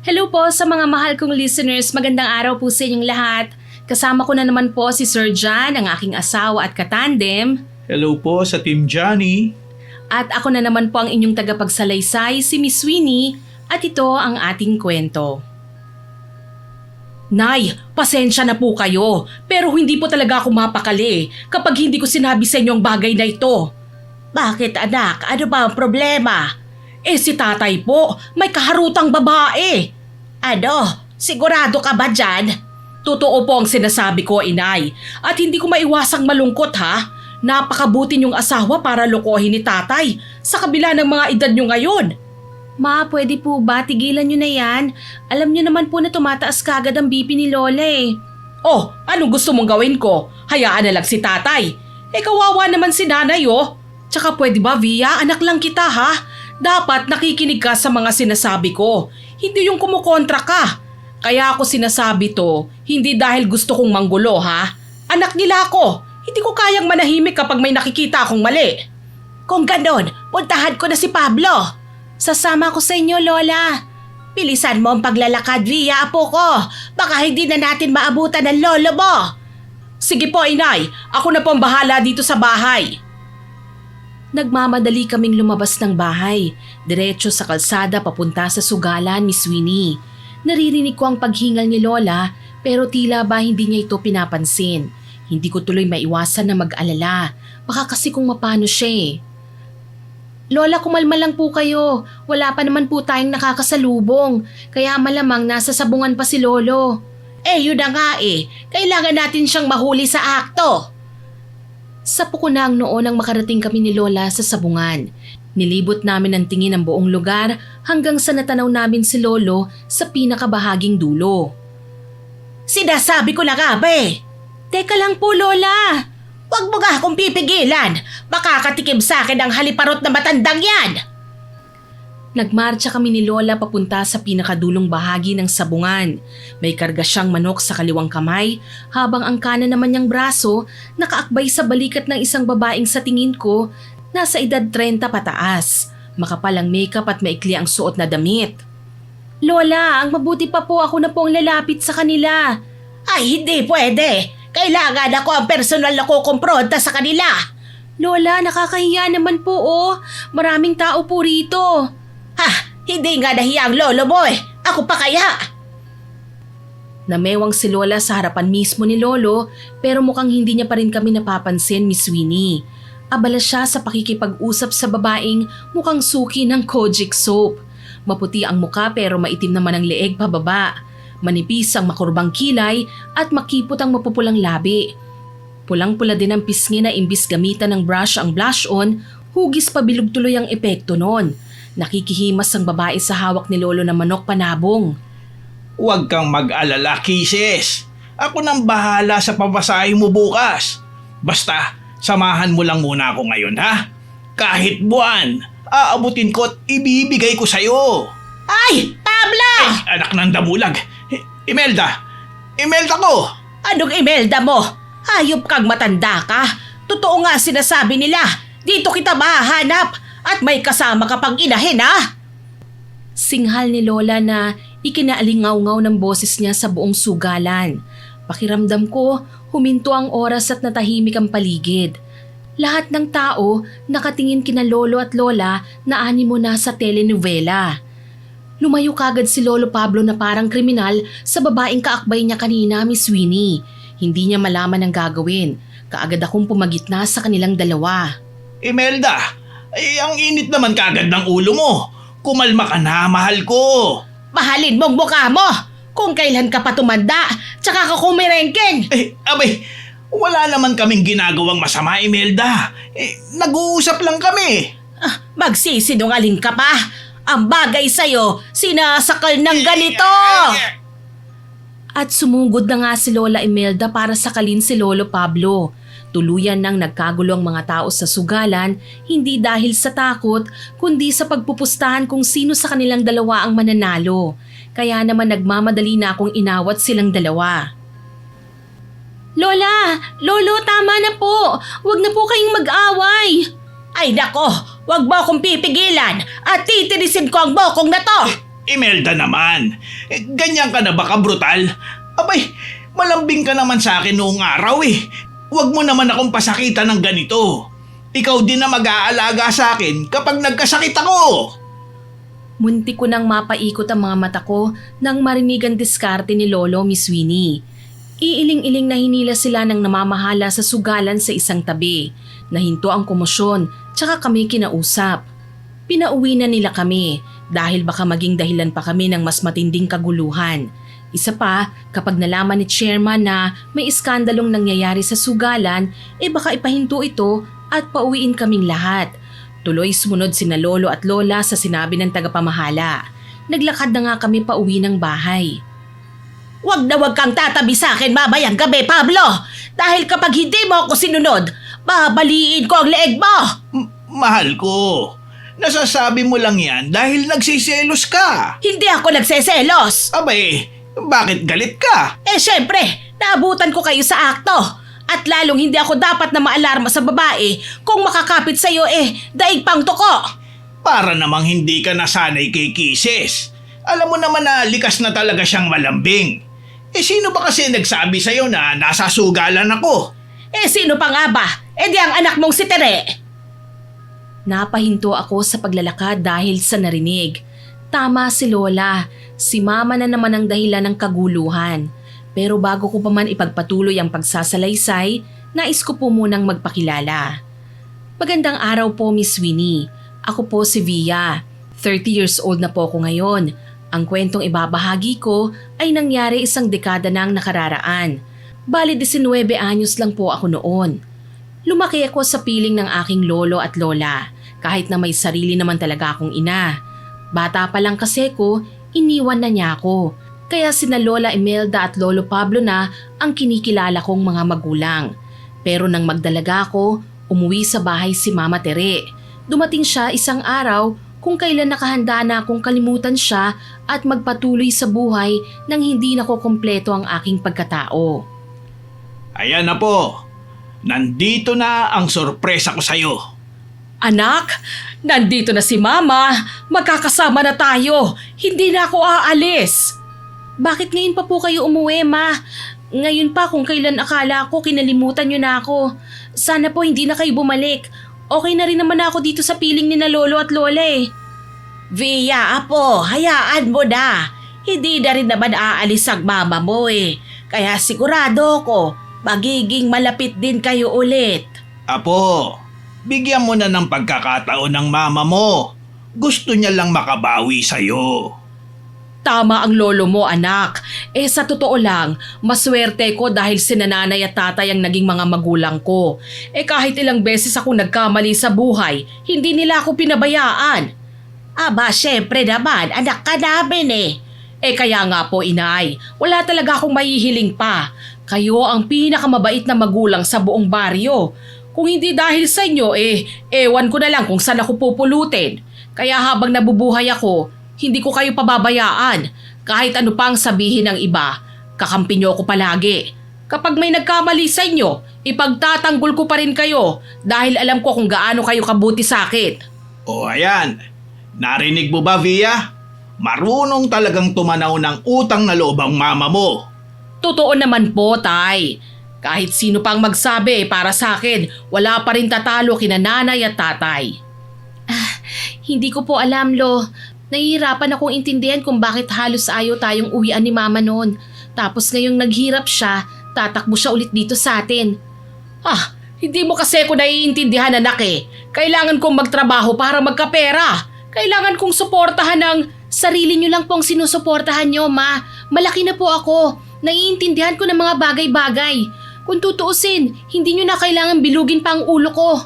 Hello po sa mga mahal kong listeners. Magandang araw po sa inyong lahat. Kasama ko na naman po si Sir John, ang aking asawa at katandem. Hello po sa Team Johnny. At ako na naman po ang inyong tagapagsalaysay, si Miss Winnie. At ito ang ating kwento. Nay, pasensya na po kayo. Pero hindi po talaga ako mapakali kapag hindi ko sinabi sa inyo ang bagay na ito. Bakit anak? Ano ba ang problema? Si tatay po, may kaharutang babae. Ano? Sigurado ka ba dyan? Totoo po ang sinasabi ko, inay. At hindi ko maiwasang malungkot ha. Napakabuti niyong asawa para lokohin ni tatay sa kabila ng mga edad niyo ngayon. Ma, pwede po ba? Tigilan niyo na yan. Alam niyo naman po na tumataas kagad ang BP ni Lola eh. Oh, anong gusto mong gawin ko? Hayaan na lang si tatay. Kawawa naman si nanay oh. Tsaka pwede ba, Via? Anak lang kita ha. Dapat nakikinig ka sa mga sinasabi ko. Hindi yung kumukontra ka. Kaya ako sinasabi to, hindi dahil gusto kong manggulo ha. Anak nila ako. Hindi ko kayang manahimik kapag may nakikita akong mali. Kung ganon, puntahan ko na si Pablo. Sasama ko sa inyo, Lola. Bilisan mo ang paglalakad, Via, apo ko. Baka hindi na natin maabutan ng lolo mo. Sige po, inay. Ako na po ang bahala dito sa bahay. Nagmamadali kaming lumabas ng bahay, diretso sa kalsada papunta sa sugalan, Miss Winnie. Naririnig ko ang paghingal ni Lola pero tila ba hindi niya ito pinapansin. Hindi ko tuloy maiwasan na mag-alala. Baka kasi kung mapano siya eh. Lola, kumalma lang po kayo. Wala pa naman po tayong nakakasalubong. Kaya malamang nasa sabungan pa si Lolo. Yun na nga eh. Kailangan natin siyang mahuli sa akto. Sapo ko na ang noon nang makarating kami ni Lola sa sabungan. Nilibot namin ang tingin ang buong lugar hanggang sa natanaw namin si Lolo sa pinakabahaging dulo. Sinasabi ko na nga ba eh. Teka lang po, Lola. Huwag mo nga akong pipigilan. Makakatikim sa akin ang haliparot na matandang yan. Nagmarcha kami ni Lola papunta sa pinakadulong bahagi ng sabungan. May karga siyang manok sa kaliwang kamay habang ang kanan naman niyang braso nakaakbay sa balikat ng isang babaeng sa tingin ko nasa edad 30 pataas. Makapal ang makeup at maikli ang suot na damit. Lola, ang mabuti pa po ako na pong lalapit sa kanila. Ay, hindi pwede. Kailangan ako ang personal na kukumpronta sa kanila. Lola, nakakahiya naman po oh. Maraming tao po rito. Hindi nga nahiya ang lolo mo eh. Ako pa kaya? Namewang si Lola sa harapan mismo ni Lolo pero mukhang hindi niya pa rin kami napapansin, Miss Winnie. Abala siya sa pakikipag-usap sa babaeng mukhang suki ng Kojic soap. Maputi ang muka pero maitim naman ang leeg pababa. Manipis ang makurbang kilay at makipot ang mapupulang labi. Pulang-pula din ang pisngi na imbis gamitan ng brush ang blush on, hugis pabilog tuloy ang epekto nun. Nakikihimas ang babae sa hawak ni Lolo na manok panabong. Huwag kang mag-alala, Kisses. Ako nang bahala sa papasahe mo bukas. Basta, samahan mo lang muna ako ngayon, ha? Kahit buwan, aabutin ko at ibibigay ko sa'yo. Ay, Pablo! Anak ng damulag. Imelda! Imelda ko! Anong Imelda mo? Hayop kang matanda ka. Totoo nga sinasabi nila. Dito kita mahahanap. At may kasama ka pang inahin, ha? Singhal ni Lola na ikinaalingaw-ngaw ng boses niya sa buong sugalan. Pakiramdam ko, huminto ang oras at natahimik ang paligid. Lahat ng tao nakatingin kina Lolo at Lola na animo na sa telenovela. Lumayo kagad si Lolo Pablo na parang kriminal sa babaeng kaakbay niya kanina, Miss Winnie. Hindi niya malaman ang gagawin. Kaagad akong pumagitna sa kanilang dalawa. Imelda! Ang init naman kagad ng ulo mo. Kumalma ka na, mahal ko. Mahalin mong mukha mo! Kung kailan ka pa tumanda, tsaka ka kumirengking! Abay, wala naman kaming ginagawang masama, Imelda. Nag-uusap lang kami. Magsisinungaling ka pa! Ang bagay sa'yo, sinasakal ng ganito! At sumugod na nga si Lola Imelda para sakalin si Lolo Pablo. Tuluyan nang nagkagulo ang mga tao sa sugalan, hindi dahil sa takot, kundi sa pagpupustahan kung sino sa kanilang dalawa ang mananalo. Kaya naman nagmamadali na akong inawat silang dalawa. Lola! Lolo, tama na po! Huwag na po kayong mag-away! Ay nako! Huwag mo akong pipigilan at titirisin ko ang bokong na to! Imelda naman, ganyan ka na ba kabrutal? Abay, malambing ka naman sa akin noong araw eh. Huwag mo naman akong pasakitan ng ganito. Ikaw din na mag-aalaga sa akin kapag nagkasakit ako. Munti ko nang mapaikot ang mga mata ko nang marinig ang diskarte ni Lolo Miss Winnie. Iiling-iling na hinila sila ng namamahala sa sugalan sa isang tabi. Nahinto ang komosyon, tsaka kami kinausap. Pinauwi na nila kami dahil baka maging dahilan pa kami ng mas matinding kaguluhan. Isa pa, kapag nalaman ni chairman na may iskandalong nangyayari sa sugalan, baka ipahinto ito at pauwiin kaming lahat. Tuloy sumunod sina Lolo at Lola sa sinabi ng tagapamahala. Naglakad na nga kami pauwi ng bahay. Wag na wag kang tatabi sa akin mamayang gabi, Pablo! Dahil kapag hindi mo ako sinunod, babaliin ko ang leeg mo! Mahal ko, nasasabi mo lang yan dahil nagsiselos ka. Hindi ako nagseselos! Abay, bakit galit ka? Syempre, naabutan ko kayo sa akto. At lalong hindi ako dapat na maalarma sa babae kung makakapit sa'yo daig pang tuko. Para namang hindi ka nasanay kay Kisses. Alam mo naman na likas na talaga siyang malambing. Sino ba kasi nagsabi sa'yo na nasa sugalan ako? Sino pa nga ba? Di ang anak mong si Tere. Napahinto ako sa paglalakad dahil sa narinig. Tama si Lola, si Mama na naman ang dahilan ng kaguluhan. Pero bago ko pa man ipagpatuloy ang pagsasalaysay, nais ko po munang magpakilala. Magandang araw po, Miss Winnie. Ako po si Via. 30 years old na po ako ngayon. Ang kwentong ibabahagi ko ay nangyari isang dekada nang nakararaan. Bali 19 anyos lang po ako noon. Lumaki ako sa piling ng aking lolo at lola, kahit na may sarili naman talaga akong ina. Bata pa lang kasi ko, iniwan na niya ako. Kaya sina Lola Imelda at Lolo Pablo na ang kinikilala kong mga magulang. Pero nang magdalaga ako, umuwi sa bahay si Mama Tere. Dumating siya isang araw kung kailan nakahanda na akong kalimutan siya at magpatuloy sa buhay nang hindi nakukumpleto ang aking pagkatao. Ayan na po. Nandito na ang sorpresa ko sa'yo. Anak, nandito na si Mama. Magkakasama na tayo. Hindi na ako aalis. Bakit ngayon pa po kayo umuwi, Ma? Ngayon pa kung kailan akala ko kinalimutan niyo na ako. Sana po hindi na kayo bumalik. Okay na rin naman ako dito sa piling ni na Lolo at Lola Via, apo, hayaan mo na. Hindi na rin naman aalis ang mama mo Kaya sigurado ko, magiging malapit din kayo ulit. Apo, bigyan mo na ng pagkakataon ng mama mo. Gusto niya lang makabawi sa'yo. Tama ang lolo mo, anak. Sa totoo lang, maswerte ko dahil si nanay at tatay ang naging mga magulang ko. Kahit ilang beses ako nagkamali sa buhay, hindi nila ako pinabayaan. Aba, syempre naman, anak ka namin kaya nga po, inay, wala talaga akong mahihiling pa. Kayo ang pinakamabait na magulang sa buong baryo. Kung hindi dahil sa inyo, ewan ko na lang kung saan ako pupulutin. Kaya habang nabubuhay ako, hindi ko kayo pababayaan. Kahit ano pang sabihin ng iba, kakampi niyo ako palagi. Kapag may nagkamali sa inyo, ipagtatanggol ko pa rin kayo dahil alam ko kung gaano kayo kabuti sa akin. O ayan, narinig mo ba, Via? Marunong talagang tumanaw ng utang na loob ang mama mo. Totoo naman po, Tay. Kahit sino pang magsabi para sa akin, wala pa rin tatalo kina nanay at tatay. Hindi ko po alam, Lo. Nahihirapan akong intindihan kung bakit halos ayaw tayong uwian ni Mama noon. Tapos ngayong naghirap siya, tatakbo siya ulit dito sa atin. Hindi mo kasi ako naiintindihan, anak Kailangan kong magtrabaho para magkapera. Kailangan kong suportahan ng sarili niyo lang pong sinusuportahan niyo, Ma. Malaki na po ako. Naiintindihan ko ng mga bagay-bagay. Kung tutuusin, hindi niyo na kailangan bilugin pa ang ulo ko.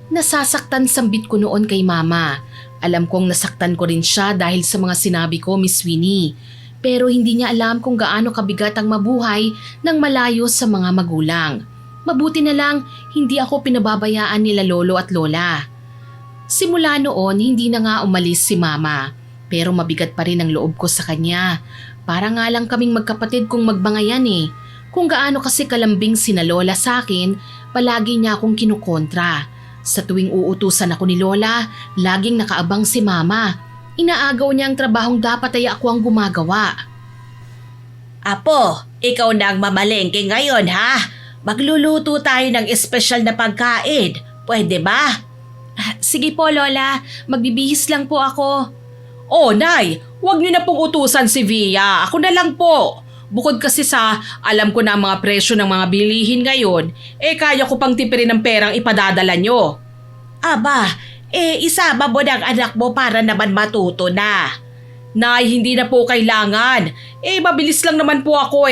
Nasasaktan sambit ko noon kay Mama. Alam kong nasaktan ko rin siya dahil sa mga sinabi ko, Miss Winnie. Pero hindi niya alam kung gaano kabigat ang mabuhay nang malayo sa mga magulang. Mabuti na lang, hindi ako pinababayaan nila Lolo at Lola. Simula noon, hindi na nga umalis si Mama. Pero mabigat pa rin ang loob ko sa kanya. Para nga lang kaming magkapatid kung magbangayan Kung gaano kasi kalambing sina Lola sa akin, palagi niya akong kinukontra. Sa tuwing uutusan ako ni Lola, laging nakaabang si Mama. Inaagaw niya ang trabahong dapat ay ako ang gumagawa. Apo, ikaw na ang mamalengke ngayon ha? Magluluto tayo ng espesyal na pagkain. Pwede ba? Sige po, Lola. Magbibihis lang po ako. Oh, Nay, huwag niyo na pong utusan si Via. Ako na lang po. Bukod kasi sa alam ko na ang mga presyo ng mga bilihin ngayon, kaya ko pang tipirin ng perang ipadadala nyo. Aba, isama mo ng anak mo para naman matuto na. Nay, hindi na po kailangan. Mabilis lang naman po ako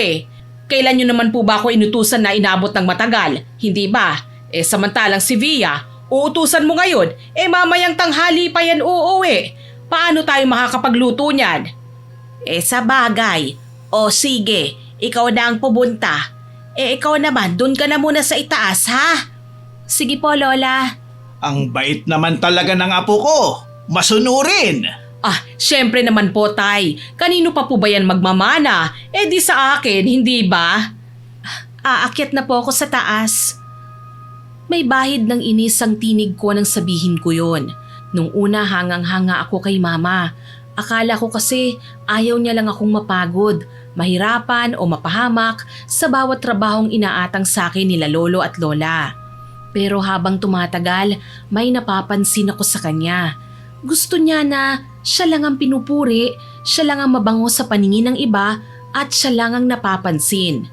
Kailan nyo naman po ba ako inutusan na inabot ng matagal? Hindi ba? Samantalang si Via, uutusan mo ngayon, mamayang tanghali pa yan uuwi. Paano tayo makakapagluto niyan? Sa bagay. O sige, ikaw na ang pumunta. Ikaw naman, dun ka na muna sa itaas ha? Sige po, Lola. Ang bait naman talaga ng apo ko. Masunurin. Syempre naman po, Tay. Kanino pa po ba yan magmamana? Di sa akin, hindi ba? Aakyat na po ako sa taas. May bahid ng inis ang tinig ko nang sabihin ko yon. Nung una hangang-hanga ako kay Mama. Akala ko kasi ayaw niya lang akong mapagod, mahirapan o mapahamak sa bawat trabahong inaatang sa akin nila Lolo at Lola. Pero habang tumatagal, may napapansin ako sa kanya. Gusto niya na siya lang ang pinupuri, siya lang ang mabango sa paningin ng iba at siya lang ang napapansin.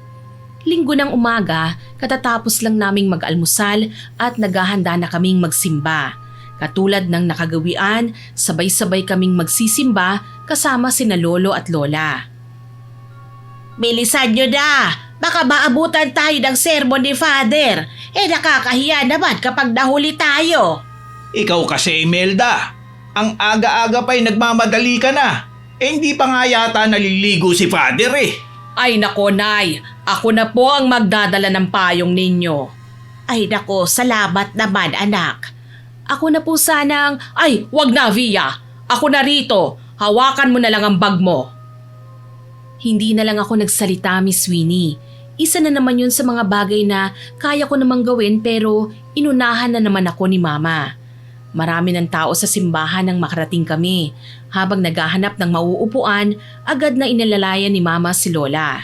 Linggo ng umaga, katatapos lang naming mag-almusal at naghahanda na kaming magsimba. Katulad ng nakagawian, sabay-sabay kaming magsisimba kasama sina Lolo at Lola. Bilisan nyo na! Baka maabutan tayo ng sermon ni Father. Nakakahiya naman kapag nahuli tayo. Ikaw kasi, Imelda. Ang aga-aga pa'y nagmamadali ka na. Hindi pa nga yata naliligo si Father Ay nako, Nay. Ako na po ang magdadala ng payong ninyo. Ay nako, salamat naman anak. Ako na po sanang... Ay, wag na, Via. Ako na rito. Hawakan mo na lang ang bag mo. Hindi na lang ako nagsalita, Miss Winnie. Isa na naman yun sa mga bagay na kaya ko namang gawin pero inunahan na naman ako ni Mama. Marami ng tao sa simbahan nang makarating kami. Habang naghahanap ng mauupuan, agad na inalalayan ni Mama si Lola.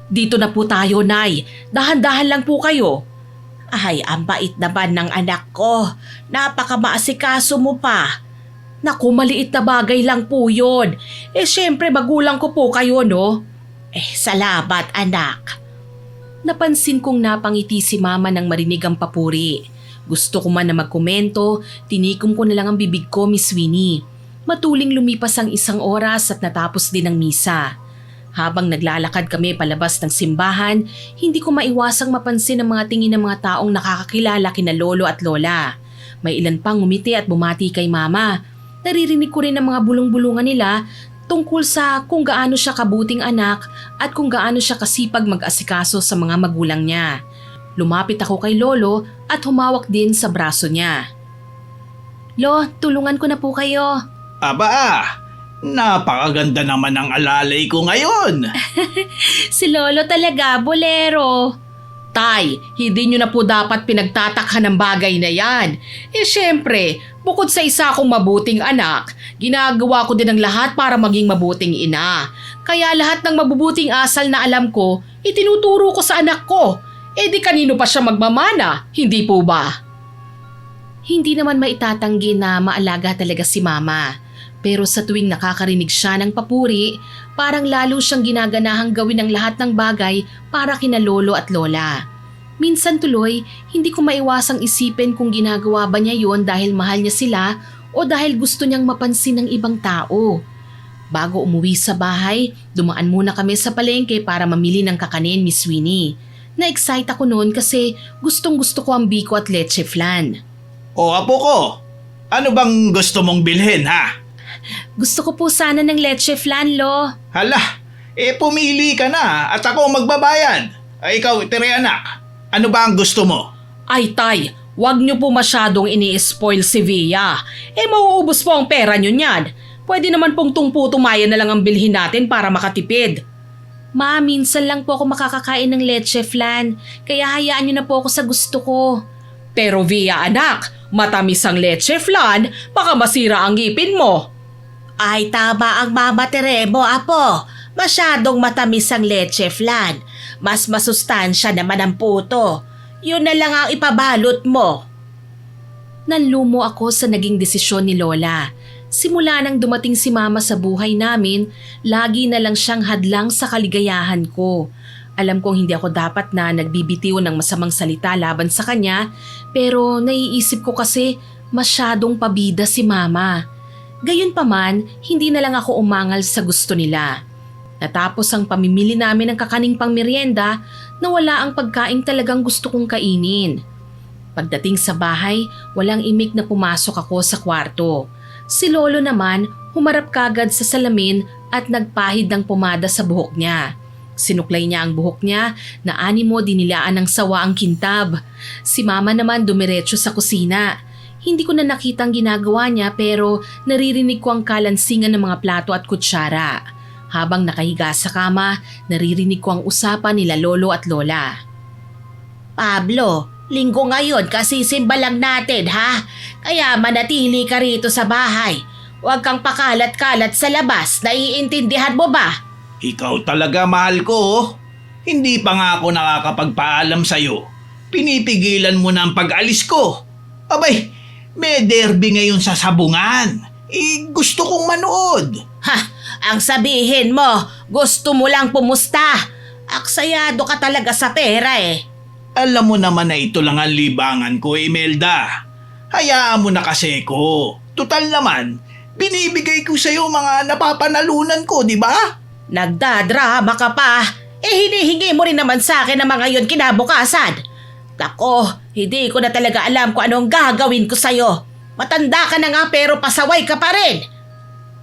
Dito na po tayo, Nay. Dahan-dahan lang po kayo. Ay, ang bait naman ng anak ko. Napaka-maasikaso mo pa. Naku, maliit na bagay lang po yun. Syempre magulang ko po kayo, no? Salamat anak. Napansin kong napangiti si Mama nang marinig ang papuri. Gusto ko man na magkomento, tinikom ko na lang ang bibig ko, Miss Winnie. Matuling lumipas ang 1 oras at natapos din ang misa. Habang naglalakad kami palabas ng simbahan, hindi ko maiwasang mapansin ang mga tingin ng mga taong nakakakilala kina Lolo at Lola. May ilan pang ngumiti at bumati kay Mama. Naririnig ko rin ang mga bulong-bulungan nila tungkol sa kung gaano siya kabuting anak at kung gaano siya kasipag mag-asikaso sa mga magulang niya. Lumapit ako kay Lolo at humawak din sa braso niya. Lo, tulungan ko na po kayo. Aba, napakaganda naman ang alalay ko ngayon. Si Lolo talaga, bolero. Tay, hindi nyo na po dapat pinagtatakhan ng bagay na yan. Syempre, bukod sa isa akong mabuting anak, ginagawa ko din ang lahat para maging mabuting ina. Kaya lahat ng mabubuting asal na alam ko, itinuturo ko sa anak ko. Di kanino pa siya magmamana, hindi po ba? Hindi naman maitatanggi na maalaga talaga si Mama. Pero sa tuwing nakakarinig siya ng papuri, parang lalo siyang ginaganahang gawin ang lahat ng bagay para kina Lolo at Lola. Minsan tuloy, hindi ko maiwasang isipin kung ginagawa ba niya yon dahil mahal niya sila o dahil gusto niyang mapansin ng ibang tao. Bago umuwi sa bahay, dumaan muna kami sa palengke para mamili ng kakanin, Miss Winnie. Na-excite ako noon kasi gustong-gusto ko ang biko at leche flan. O apo ko, ano bang gusto mong bilhin ha? Gusto ko po sana ng leche flan, Lo. Hala, pumili ka na at ako magbabayad. Ikaw, tire anak, ano ba ang gusto mo? Ay tay, wag niyo po masyadong ini-spoil si Via. Mauubos po ang pera niyo niyan. Pwede naman pong tungpu-tumayan na lang ang bilhin natin para makatipid. Ma, minsan lang po ako makakakain ng leche flan, kaya hayaan niyo na po ako sa gusto ko. Pero Via anak, matamis ang leche flan, baka masira ang ngipin mo. Ay tama ang Mama Tere mo, Apo. Masyadong matamis ang leche flan. Mas masustansya naman ang puto. Yun na lang ang ipabalot mo. Nanlumo ako sa naging desisyon ni Lola. Simula nang dumating si Mama sa buhay namin, lagi na lang siyang hadlang sa kaligayahan ko. Alam kong hindi ako dapat na nagbibitiw ng masamang salita laban sa kanya, pero naiisip ko kasi masyadong pabida si Mama. Gayunpaman, hindi na lang ako umangal sa gusto nila. Natapos ang pamimili namin ng kakaning pangmeryenda na wala ang pagkain talagang gusto kong kainin. Pagdating sa bahay, walang imik na pumasok ako sa kwarto. Si Lolo naman humarap kagad sa salamin at nagpahid ng pomada sa buhok niya. Sinuklay niya ang buhok niya na animo dinilaan ng sawa ang kintab. Si Mama naman dumiretso sa kusina. Hindi ko na nakita ang ginagawa niya pero naririnig ko ang kalansingan ng mga plato at kutsara. Habang nakahiga sa kama, naririnig ko ang usapan nila Lolo at Lola. Pablo, linggo ngayon kasi simba lang natin, ha? Kaya manatili ka rito sa bahay. Huwag kang pakalat-kalat sa labas, naiintindihan mo ba? Ikaw talaga, mahal ko. Hindi pa nga ako nakakapagpaalam sa'yo. Pinipigilan mo na ang pag-alis ko. Abay, may derby ngayon sa Sabungan. Gusto kong manood. Ha, ang sabihin mo, gusto mo lang pumusta. Aksayado ka talaga sa pera eh. Alam mo naman na ito lang ang libangan ko, Imelda. Hayaan mo na kasi ko. Tutal naman, binibigay ko sa'yo mga napapanalunan ko, di ba? Nagdadrama ka pa. Hinihingi mo rin naman sa akin ang mga yon kinabukasan. Nako, hindi ko na talaga alam kung anong gagawin ko sa'yo. Matanda ka na nga pero pasaway ka pa rin.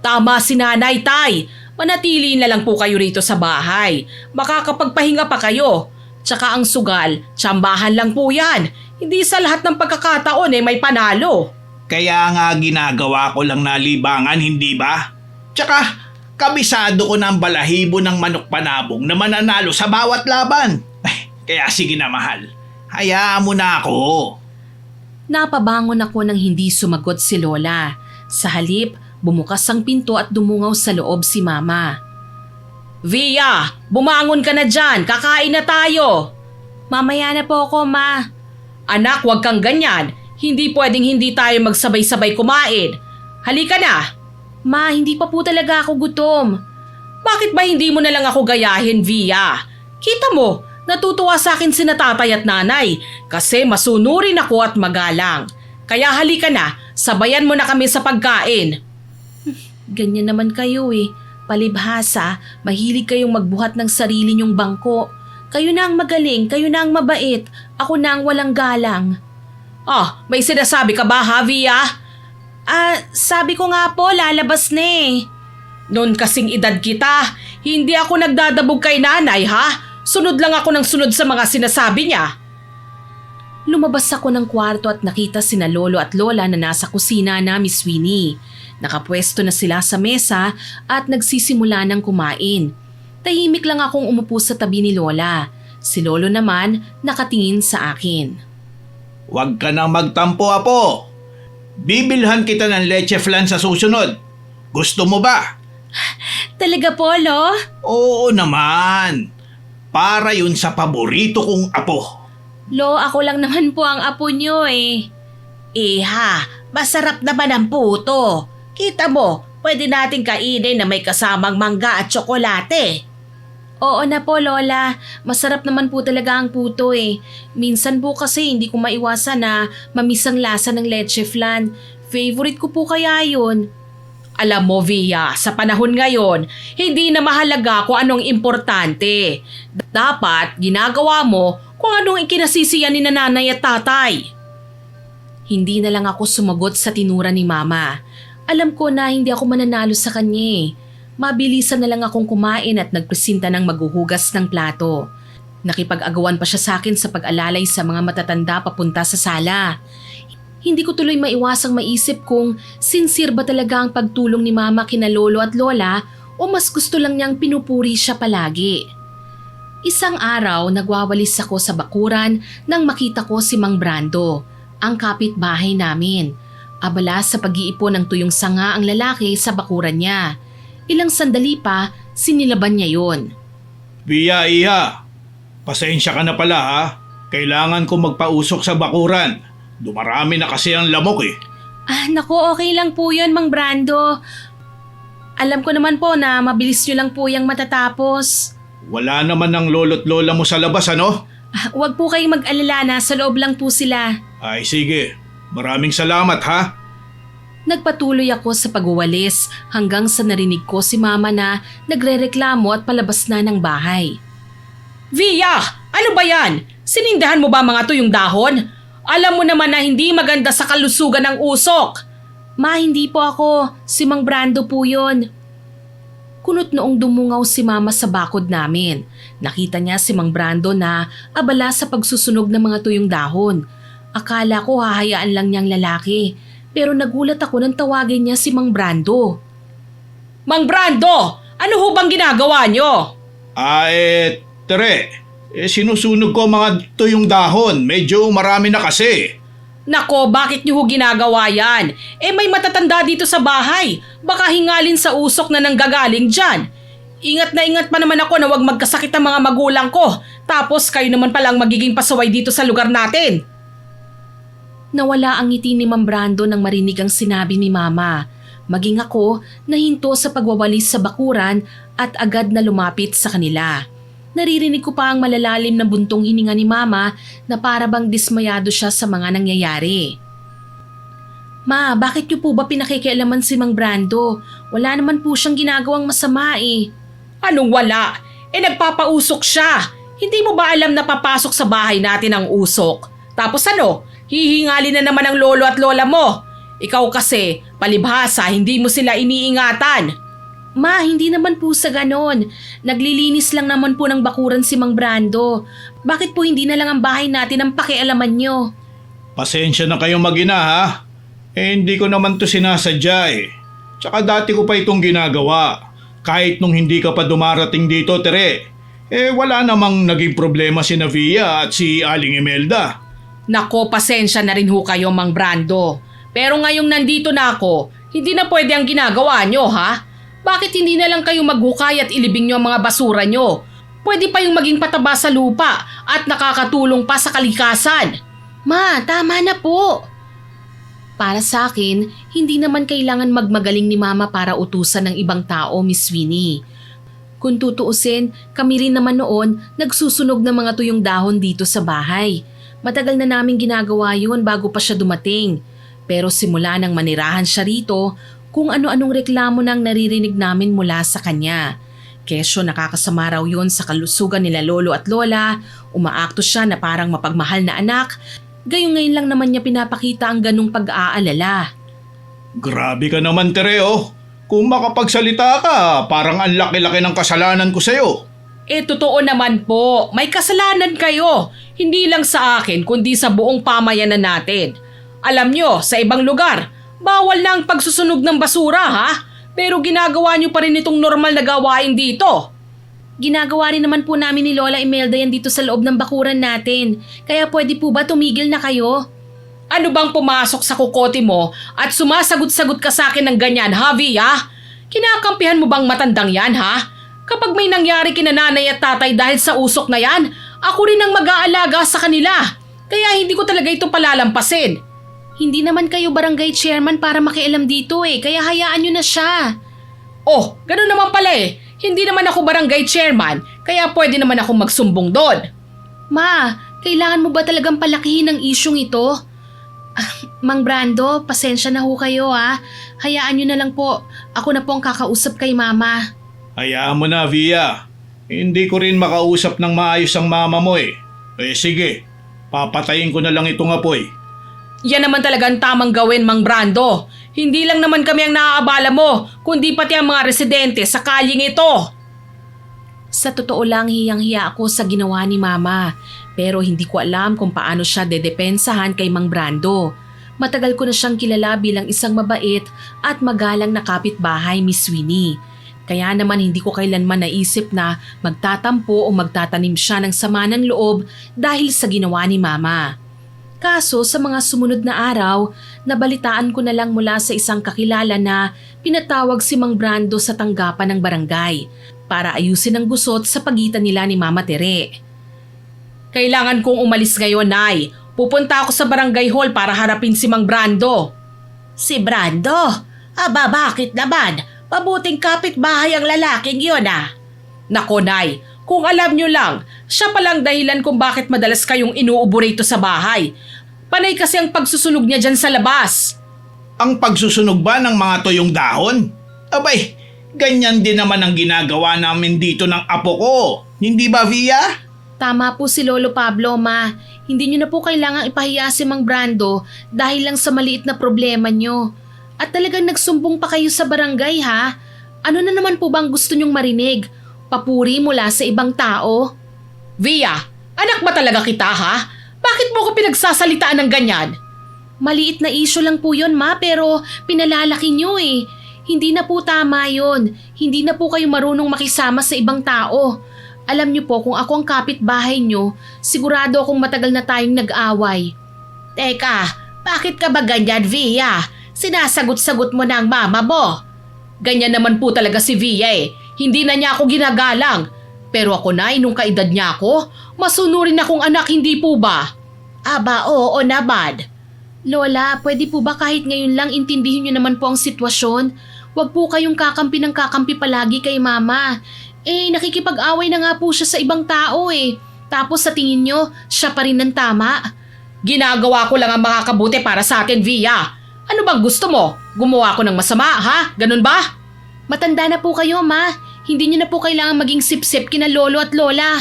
Tama si Nanay, Tay. Manatili na lang po kayo rito sa bahay. Makakapagpahinga pa kayo. Tsaka ang sugal, tsambahan lang po yan. Hindi sa lahat ng pagkakataon may panalo. Kaya nga ginagawa ko lang na libangan, hindi ba? Tsaka, kabisado ko ng balahibo ng manok panabong na mananalo sa bawat laban. Kaya sige na, mahal. Hayaan mo na ako. Napabangon ako nang hindi sumagot si Lola. Sa halip, bumukas ang pinto at dumungaw sa loob si Mama. Via, bumangon ka na dyan. Kakain na tayo. Mamaya na po ako, Ma. Anak, huwag kang ganyan. Hindi pwedeng hindi tayo magsabay-sabay kumain. Halika na. Ma, hindi pa po talaga ako gutom. Bakit ba hindi mo na lang ako gayahin, Via? Kita mo, natutuwa sa akin sina tatay at nanay kasi masunurin ako at magalang. Kaya halika na, sabayan mo na kami sa pagkain. Ganyan naman kayo eh. Palibhasa, mahilig kayong magbuhat ng sarili niyong bangko. Kayo na ang magaling, kayo na ang mabait. Ako na ang walang galang. May sinasabi ka ba, ha, Via? Sabi ko nga po, lalabas na eh. Noon kasing edad kita, hindi ako nagdadabog kay nanay, ha? Sunod lang ako ng sunod sa mga sinasabi niya. Lumabas ako ng kwarto at nakita sina Lolo at Lola na nasa kusina na Miss Winnie. Nakapwesto na sila sa mesa at nagsisimula ng kumain. Tahimik lang akong umupo sa tabi ni Lola. Si Lolo naman nakatingin sa akin. Huwag ka nang magtampo, Apo. Bibilhan kita ng leche flan sa susunod. Gusto mo ba? Talaga po, Lo? Oo naman. Para yun sa paborito kong apo. Lo, ako lang naman po ang apo niyo eh. Iha, masarap naman ang puto. Kita mo, pwede nating kainin na may kasamang mangga at tsokolate. Oo na po, Lola. Masarap naman po talaga ang puto eh. Minsan po kasi hindi ko maiwasan na mamiss ang lasa ng leche flan. Favorite ko po kaya yun. Alam mo, Via, sa panahon ngayon, hindi na mahalaga kung anong importante. Dapat ginagawa mo kung anong ikinasisiyan ni nanay at tatay. Hindi na lang ako sumagot sa tinura ni Mama. Alam ko na hindi ako mananalo sa kanya eh. Mabilisan na lang akong kumain at nagpresenta ng maghuhugas ng plato. Nakipag-agawan pa siya sa akin sa pag-alalay sa mga matatanda papunta sa sala. Hindi ko tuloy maiwasang maisip kung sincere ba talaga ang pagtulong ni Mama kina Lolo at Lola o mas gusto lang niyang pinupuri siya palagi. Isang araw nagwawalis ako sa bakuran nang makita ko si Mang Brando, ang kapitbahay namin. Abala sa pag-iipon ng tuyong sanga ang lalaki sa bakuran niya. Ilang sandali pa, sinilaban niya yon. Via, iha. Pasensya ka na pala ha. Kailangan ko magpausok sa bakuran. Dumarami na kasi ang lamok eh. Naku, okay lang po yun, Mang Brando. Alam ko naman po na mabilis nyo lang po yung matatapos. Wala naman ng lolo't lola mo sa labas ano? Huwag po kayong mag-alala, nasa loob lang po sila. Ay sige, maraming salamat ha. Nagpatuloy ako sa pagwawalis hanggang sa narinig ko si Mama na nagrereklamo at palabas na ng bahay. Via, ano ba yan? Sinindahan mo ba mga tuyong dahon? Alam mo naman na hindi maganda sa kalusugan ng usok. Ma, hindi po ako. Si Mang Brando po yun. Kunot noong dumungaw si Mama sa bakod namin. Nakita niya si Mang Brando na abala sa pagsusunog ng mga tuyong dahon. Akala ko hahayaan lang niyang lalaki. Pero nagulat ako nang tawagin niya si Mang Brando. Mang Brando, ano ho bang ginagawa nyo? Tere, sinusunog ko mga tuyong dahon. Medyo marami na kasi. Nako, bakit nyo ho ginagawa yan? May matatanda dito sa bahay. Baka hingalin sa usok na nanggagaling dyan. Ingat na ingat pa naman ako na wag magkasakit ang mga magulang ko. Tapos kayo naman palang magiging pasaway dito sa lugar natin. Nawala ang ngiti ni Mang Brando nang marinig ang sinabi ni Mama. Maging ako nahinto sa pagwawalis sa bakuran at agad na lumapit sa kanila. Naririnig ko pa ang malalalim na buntong hininga ni Mama na para bang dismayado siya sa mga nangyayari. Ma, bakit niyo po ba pinakikialaman si Mang Brando? Wala naman po siyang ginagawang masama eh. Anong wala? Nagpapausok siya. Hindi mo ba alam na papasok sa bahay natin ang usok? Tapos ano? Hihingali na naman ang lolo at lola mo. Ikaw kasi, palibhasa, hindi mo sila iniingatan. Ma, hindi naman po sa ganon. Naglilinis lang naman po ng bakuran si Mang Brando. Bakit po hindi na lang ang bahay natin ang pakialaman nyo? Pasensya na kayong mag-ina ha. Hindi ko naman to sinasadya eh. Tsaka dati ko pa itong ginagawa. Kahit nung hindi ka pa dumarating dito, Tere. Wala namang naging problema si Navia at si Aling Imelda. Nako, pasensya na rin ho kayo, Mang Brando. Pero ngayong nandito na ako, hindi na pwede ang ginagawa nyo, ha? Bakit hindi na lang kayo maghukay at ilibing nyo ang mga basura nyo? Pwede pa yung maging pataba sa lupa at nakakatulong pa sa kalikasan. Ma, tama na po. Para sa akin, hindi naman kailangan magmagaling ni Mama para utusan ng ibang tao, Miss Winnie. Kung tutuusin, kami rin naman noon nagsusunog ng mga tuyong dahon dito sa bahay. Matagal na namin ginagawa yun bago pa siya dumating. Pero simula nang manirahan siya rito, kung ano-anong reklamo nang naririnig namin mula sa kanya. Kesyo nakakasama raw yun sa kalusugan nila lolo at lola, umaakto siya na parang mapagmahal na anak, gayong ngayon lang naman niya pinapakita ang ganong pag-aalala. Grabe ka naman, Tere oh. Kung makapagsalita ka, parang ang laki-laki ng kasalanan ko sa'yo. Totoo naman po, may kasalanan kayo. Hindi lang sa akin kundi sa buong pamayanan natin. Alam nyo, sa ibang lugar, bawal na ang pagsusunog ng basura ha? Pero ginagawa nyo pa rin itong normal na gawain dito. Ginagawa rin naman po namin ni Lola Imelda yan dito sa loob ng bakuran natin. Kaya pwede po ba tumigil na kayo? Ano bang pumasok sa kukote mo at sumasagot-sagot ka sa akin ng ganyan, ha, Via? Kinakampihan mo bang matandang yan, ha? Kapag may nangyari kina nanay at tatay dahil sa usok na yan, ako rin ang mag-aalaga sa kanila. Kaya hindi ko talaga ito palalampasin. Hindi naman kayo barangay chairman para makialam dito kaya hayaan nyo na siya. Oh, ganun naman pala eh. Hindi naman ako barangay chairman, kaya pwede naman akong magsumbong doon. Ma, kailangan mo ba talagang palakihin ang isyong ito? Mang Brando, pasensya na ho kayo ha. Hayaan nyo na lang po. Ako na po ang kakausap kay Mama. Hayaan mo na, Via. Hindi ko rin makausap ng maayos ang mama mo eh. Sige, papatayin ko na lang itong apoy. Yan naman talaga ang tamang gawin, Mang Brando. Hindi lang naman kami ang naaabala mo, kundi pati ang mga residente sa kalyeng ito. Sa totoo lang, hiyang-hiya ako sa ginawa ni Mama. Pero hindi ko alam kung paano siya dedepensahan kay Mang Brando. Matagal ko na siyang kilala bilang isang mabait at magalang na kapitbahay, Miss Winnie. Kaya naman hindi ko kailanman naisip na magtatampo o magtatanim siya ng sama ng loob dahil sa ginawa ni Mama. Kaso sa mga sumunod na araw, nabalitaan ko na lang mula sa isang kakilala na pinatawag si Mang Brando sa tanggapan ng barangay para ayusin ang gusot sa pagitan nila ni Mama Tere. Kailangan kong umalis ngayon, Nay. Pupunta ako sa barangay hall para harapin si Mang Brando. Si Brando? Aba, bakit naman? Mabuting kapitbahay ang lalaking yun ah. Nako, Nay. Kung alam nyo lang, siya palang dahilan kung bakit madalas kayong inuubo rito sa bahay. Panay kasi ang pagsusunog niya dyan sa labas. Ang pagsusunog ba ng mga tuyong dahon? Abay, ganyan din naman ang ginagawa namin dito ng apo ko. Hindi ba, Via? Tama po si Lolo Pablo, Ma. Hindi nyo na po kailangang ipahiya si Mang Brando dahil lang sa maliit na problema nyo. At talagang nagsumbong pa kayo sa barangay, ha? Ano na naman po bang gusto nyong marinig? Papuri mula sa ibang tao? Via, anak ba talaga kita, ha? Bakit mo ko pinagsasalitaan ng ganyan? Maliit na issue lang po yun, Ma, pero pinalalaki nyo eh. Hindi na po tama yun. Hindi na po kayo marunong makisama sa ibang tao. Alam niyo po, kung ako ang kapitbahay nyo, sigurado akong matagal na tayong nag-away. Teka, bakit ka ba ganyan, Via? Sinasagot-sagot mo na ang mama mo. Ganyan naman po talaga si Via eh. Hindi na niya ako ginagalang. Pero ako, Nay, nung kaedad niya ako, masunurin akong anak, hindi po ba? Aba, oo naman. Lola, pwede po ba kahit ngayon lang intindihin niyo naman po ang sitwasyon? Huwag po kayong kakampi ng kakampi palagi kay Mama. Eh, nakikipag-away na nga po siya sa ibang tao eh. Tapos sa tingin niyo, siya pa rin ang tama. Ginagawa ko lang ang makakabuti para sa atin, Via. Ano bang gusto mo? Gumawa ko ng masama, ha? Ganun ba? Matanda na po kayo, Ma. Hindi niyo na po kailangan maging sip-sip kina lolo at lola.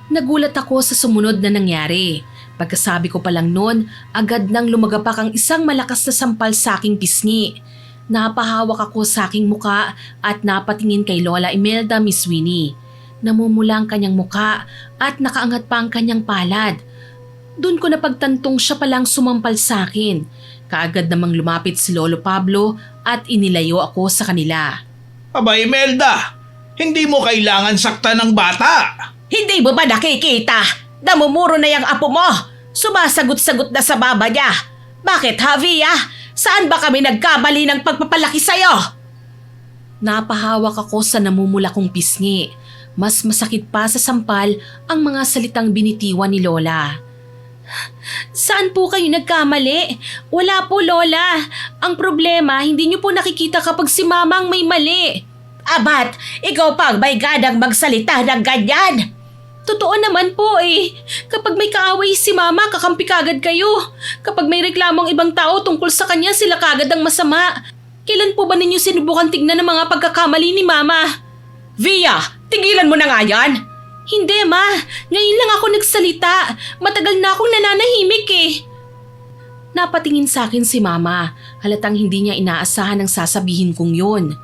Nagulat ako sa sumunod na nangyari. Pagkasabi ko pa lang noon, agad nang lumagapak ang isang malakas na sampal sa aking pisngi. Napahawak ako sa aking muka at napatingin kay Lola Imelda Miss Winnie. Namumula ang kanyang muka at nakaangat pa ang kanyang palad. Doon ko napagtantong siya palang sumampal sa akin. Kaagad namang lumapit si Lolo Pablo at inilayo ako sa kanila. Aba, Imelda, hindi mo kailangan saktan ng bata. Hindi mo ba nakikita? Namumuro na yung apo mo. Sumasagot-sagot na sa baba niya. Bakit, ha, Via? Saan ba kami nagkamali ng pagpapalaki sa'yo? Napahawak ako sa namumula kong pisngi. Mas masakit pa sa sampal ang mga salitang binitiwan ni Lola. Saan po kayo nagkamali? Wala po, Lola. Ang problema, hindi niyo po nakikita kapag si Mama ang may mali. Abat, ikaw pang may ganang magsalita ng ganyan. Totoo naman po eh. Kapag may kaaway si Mama, kakampi kagad kayo. Kapag may reklamong ibang tao tungkol sa kanya, sila kagad ang masama. Kailan po ba ninyo sinubukan tignan ang mga pagkakamali ni Mama? Via, tigilan mo na nga yan. Hindi, Ma. Ngayon lang ako nagsalita. Matagal na akong nananahimik eh. Napatingin sa akin si Mama. Halatang hindi niya inaasahan ang sasabihin kong yun.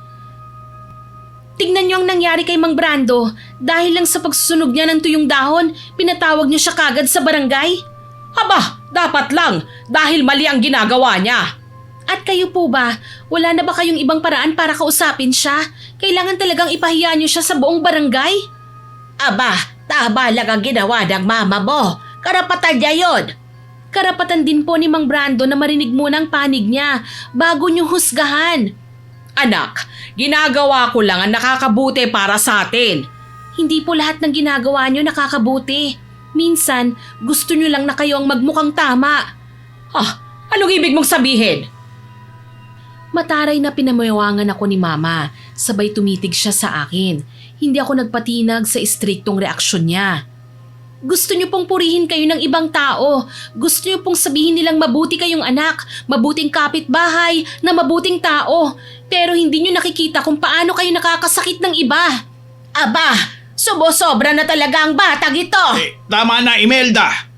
Tingnan niyo ang nangyari kay Mang Brando. Dahil lang sa pagsusunog niya ng tuyong dahon, pinatawag niyo siya kagad sa barangay. Aba, dapat lang. Dahil mali ang ginagawa niya. At kayo po ba? Wala na ba kayong ibang paraan para kausapin siya? Kailangan talagang ipahiya niyo siya sa buong barangay? Aba, tama lang ang ginawa ng mama mo. Karapatan niya yun. Karapatan din po ni Mang Brando na marinig muna ang panig niya bago niyo husgahan. Anak, ginagawa ko lang ang nakakabuti para sa atin. Hindi po lahat ng ginagawa niyo nakakabuti. Minsan, gusto niyo lang na kayo ang magmukhang tama. Anong ibig mong sabihin? Mataray na pinamayawangan ako ni Mama. Sabay tumitig siya sa akin. Hindi ako nagpatinag sa istriktong reaksyon niya. Gusto niyo pong purihin kayo ng ibang tao. Gusto niyo pong sabihin nilang mabuti kayong anak, mabuting kapitbahay, na mabuting tao. Pero hindi niyo nakikita kung paano kayo nakakasakit ng iba. Aba, sumusobra na talaga ang batang ito. Tama na, Imelda.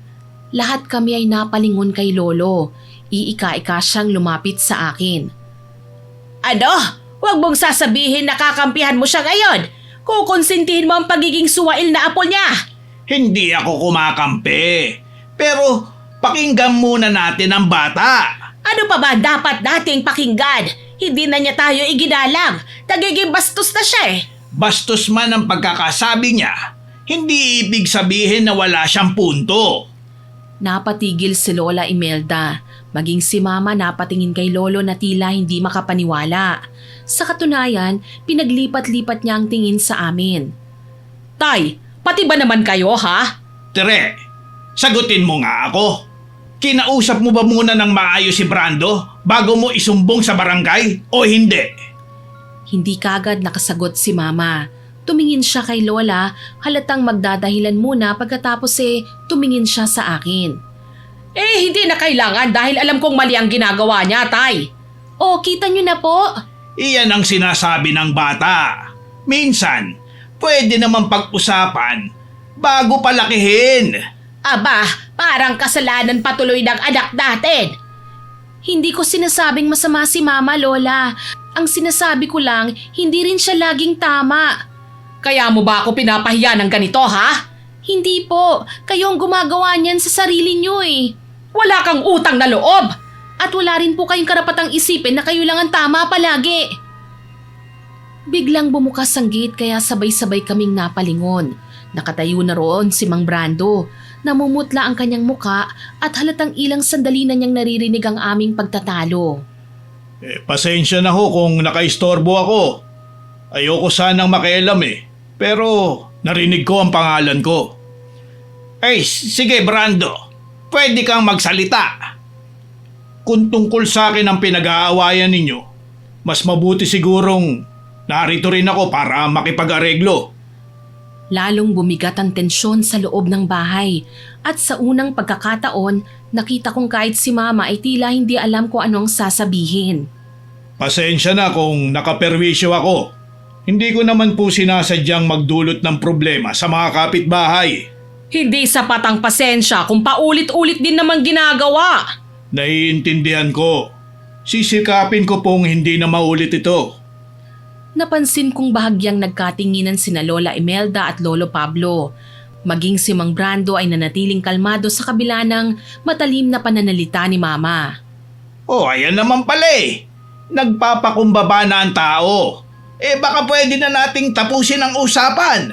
Lahat kami ay napalingon kay Lolo. Iika-ika siyang lumapit sa akin. Ano? Huwag mong sasabihin na kakampihan mo siya ngayon. Kukonsintihin mo ang pagiging suwail na apo niya. Hindi ako kumakampi. Pero pakinggan muna natin ang bata. Ano pa ba dapat nating pakinggan? Hindi na niya tayo iginalang. Nagiging bastos na siya eh. Bastos man ang pagkakasabi niya, hindi ibig sabihin na wala siyang punto. Napatigil si Lola Imelda. Maging si Mama napatingin kay Lolo na tila hindi makapaniwala. Sa katunayan, pinaglipat-lipat niya ang tingin sa amin. Tay, pati ba naman kayo ha? Tere, sagutin mo nga ako. Kinausap mo ba muna ng maayos si Brando bago mo isumbong sa barangay o hindi? Hindi kagad nakasagot si Mama. Tumingin siya kay Lola, halatang magdadahilan muna pagkatapos tumingin siya sa akin. Hindi na kailangan dahil alam kong mali ang ginagawa niya, Tay. Oh, kita niyo na po. Iyan ang sinasabi ng bata. Minsan, pwede naman pag-usapan bago palakihin. Aba, parang kasalanan patuloy ng anak natin. Hindi ko sinasabing masama si Mama, Lola. Ang sinasabi ko lang, hindi rin siya laging tama. Kaya mo ba ako pinapahiya ng ganito, ha? Hindi po. Kayo ang gumagawa niyan sa sarili niyo eh. Wala kang utang na loob. At wala rin po kayong karapatang isipin na kayo lang ang tama palagi. Biglang bumukas ang gate kaya sabay-sabay kaming napalingon. Nakatayo na roon si Mang Brando. Namumutla ang kanyang muka at halatang ilang sandali na niyang naririnig ang aming pagtatalo. Pasensya na ho kung nakaistorbo ako. Ayoko sanang makialam pero narinig ko ang pangalan ko. Sige Brando, pwede kang magsalita. Kung tungkol sa akin ang pinag-aawayan ninyo, mas mabuti sigurong narito rin ako para makipag-areglo. Lalong bumigat ang tensyon sa loob ng bahay at sa unang pagkakataon, nakita kong kahit si Mama ay tila hindi alam kung anong sasabihin. Pasensya na kung nakaperwisyo ako. Hindi ko naman po sinasadyang magdulot ng problema sa mga kapitbahay. Hindi sapat ang pasensya kung paulit-ulit din naman ginagawa. Naiintindihan ko. Sisikapin ko pong hindi na maulit ito. Napansin kong bahagyang nagkatinginan sina Lola Imelda at Lolo Pablo. Maging si Mang Brando ay nanatiling kalmado sa kabila ng matalim na pananalita ni Mama. Ayan naman pala Nagpapakumbaba na ang tao. Baka pwede na nating tapusin ang usapan.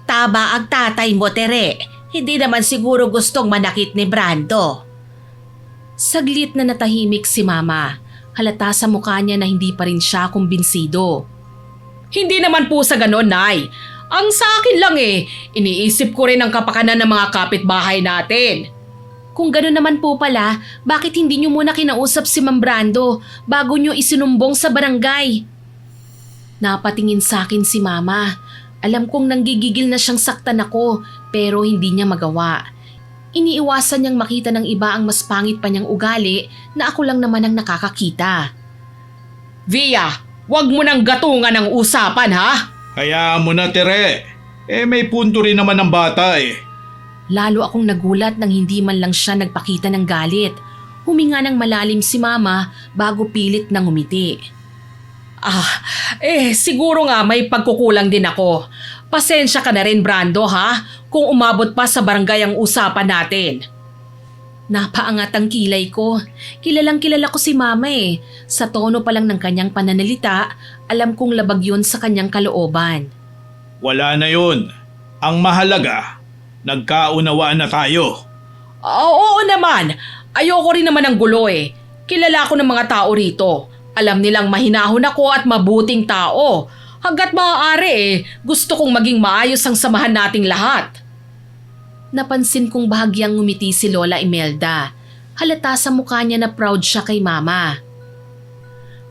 Tama ang tatay mo, Tere. Hindi naman siguro gustong manakit ni Brando. Saglit na natahimik si Mama. Halata sa mukha niya na hindi pa rin siya kumbinsido. Hindi naman po sa ganon, Nay. Ang sa akin lang iniisip ko rin ang kapakanan ng mga kapitbahay natin. Kung gano'n naman po pala, bakit hindi niyo muna kinausap si Mang Brando bago niyo isinumbong sa barangay? Napatingin sa akin si Mama. Alam kong nanggigigil na siyang saktan ako pero hindi niya magawa. Iniiwasan niyang makita ng iba ang mas pangit pa niyang ugali na ako lang naman ang nakakakita. Via, wag mo nang gatungan ng usapan, ha? Hayaan mo na, Tere. May punto rin naman ng bata Lalo akong nagulat nang hindi man lang siya nagpakita ng galit. Huminga ng malalim si Mama bago pilit nang ngumiti. Siguro nga may pagkukulang din ako. Pasensya ka na rin, Brando, ha? Kung umabot pa sa barangay ang usapan natin. Napaangat ang kilay ko. Kilalang kilala ko si Mama Sa tono pa lang ng kanyang pananalita, alam kong labag yun sa kanyang kalooban. Wala na yun. Ang mahalaga, nagkaunawaan na tayo. Oo naman. Ayoko rin naman ng gulo Kilala ko ng mga tao rito. Alam nilang mahinahon ako at mabuting tao. Hanggat maaari gusto kong maging maayos ang samahan nating lahat. Napansin kong bahagyang ngumiti si Lola Imelda. Halata sa mukha niya na proud siya kay Mama.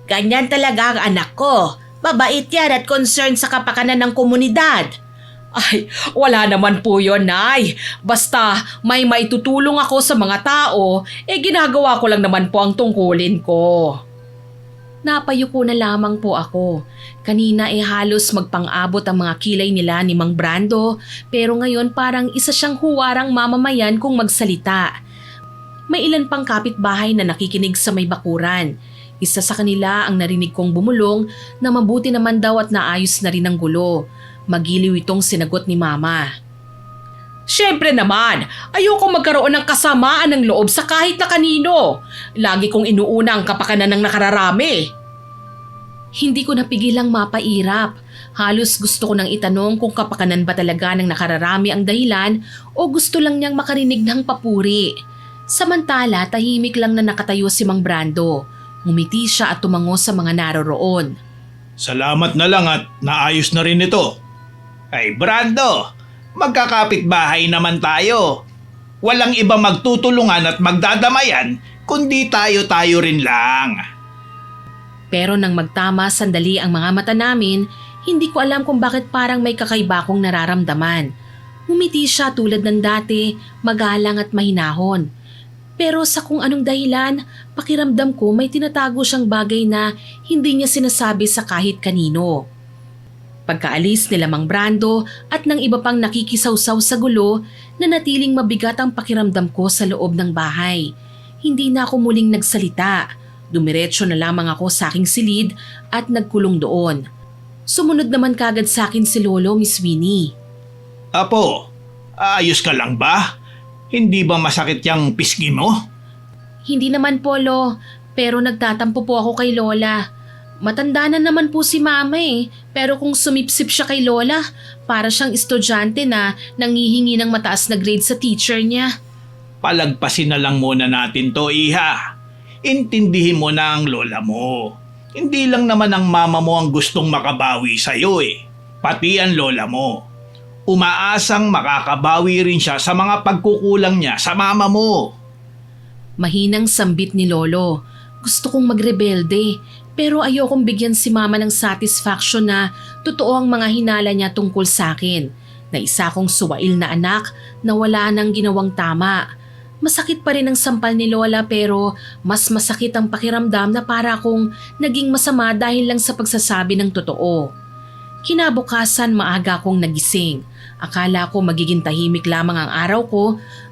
Ganyan talaga ang anak ko. Mabait yan at concerned sa kapakanan ng komunidad. Ay, wala naman po yun, Nay. Basta may maitutulong ako sa mga tao, ginagawa ko lang naman po ang tungkulin ko. Napayuko na lamang po ako. Kanina halos magpang-abot ang mga kilay nila ni Mang Brando pero ngayon parang isa siyang huwarang mamamayan kung magsalita. May ilan pang kapitbahay na nakikinig sa may bakuran. Isa sa kanila ang narinig kong bumulong na mabuti naman daw at naayos na rin ang gulo. Magiliw itong sinagot ni Mama. Siyempre naman, ayoko magkaroon ng kasamaan ng loob sa kahit na kanino. Lagi kong inuuna ang kapakanan ng nakararami. Hindi ko napigilang mapairap. Halos gusto ko nang itanong kung kapakanan ba talaga ng nakararami ang dahilan o gusto lang niyang makarinig ng papuri. Samantala, tahimik lang na nakatayo si Mang Brando. Ngumiti siya at tumango sa mga naroroon. Salamat na lang at naayos na rin ito. Ay Brando, magkakapit-bahay naman tayo. Walang iba magtutulungan at magdadamayan kundi tayo-tayo rin lang. Pero nang magtama sandali ang mga mata namin, hindi ko alam kung bakit parang may kakaiba akong nararamdaman. Ngumiti siya tulad ng dati, magalang at mahinahon. Pero sa kung anong dahilan, pakiramdam ko may tinatago siyang bagay na hindi niya sinasabi sa kahit kanino. Pagkaalis nila Mang Brando at ng iba pang nakikisawsaw sa gulo, nanatiling mabigat ang pakiramdam ko sa loob ng bahay. Hindi na ako muling nagsalita. Dumiretso na lamang ako sa aking silid at nagkulong doon. Sumunod naman kagad sa akin si Lolo, Miss Winnie. Apo, ayos ka lang ba? Hindi ba masakit yung pisngi mo? Hindi naman po, Lo, pero nagtatampo po ako kay Lola. Matanda na naman po si Mama pero kung sumipsip siya kay Lola, para siyang estudyante na nangihingi ng mataas na grade sa teacher niya. Palagpasin na lang muna natin to, Iha. Intindihin mo na ang lola mo. Hindi lang naman ang mama mo ang gustong makabawi sa'yo pati ang lola mo. Umaasang makakabawi rin siya sa mga pagkukulang niya sa mama mo. Mahinang sambit ni Lolo. Gusto kong magrebelde, pero ayokong bigyan si Mama ng satisfaction na totoo ang mga hinala niya tungkol sa akin, na isa kong suwail na anak na wala nang ginawang tama. Masakit pa rin ang sampal ni Lola pero mas masakit ang pakiramdam na para akong naging masama dahil lang sa pagsasabi ng totoo. Kinabukasan maaga akong nagising. Akala ko magiging tahimik lamang ang araw ko,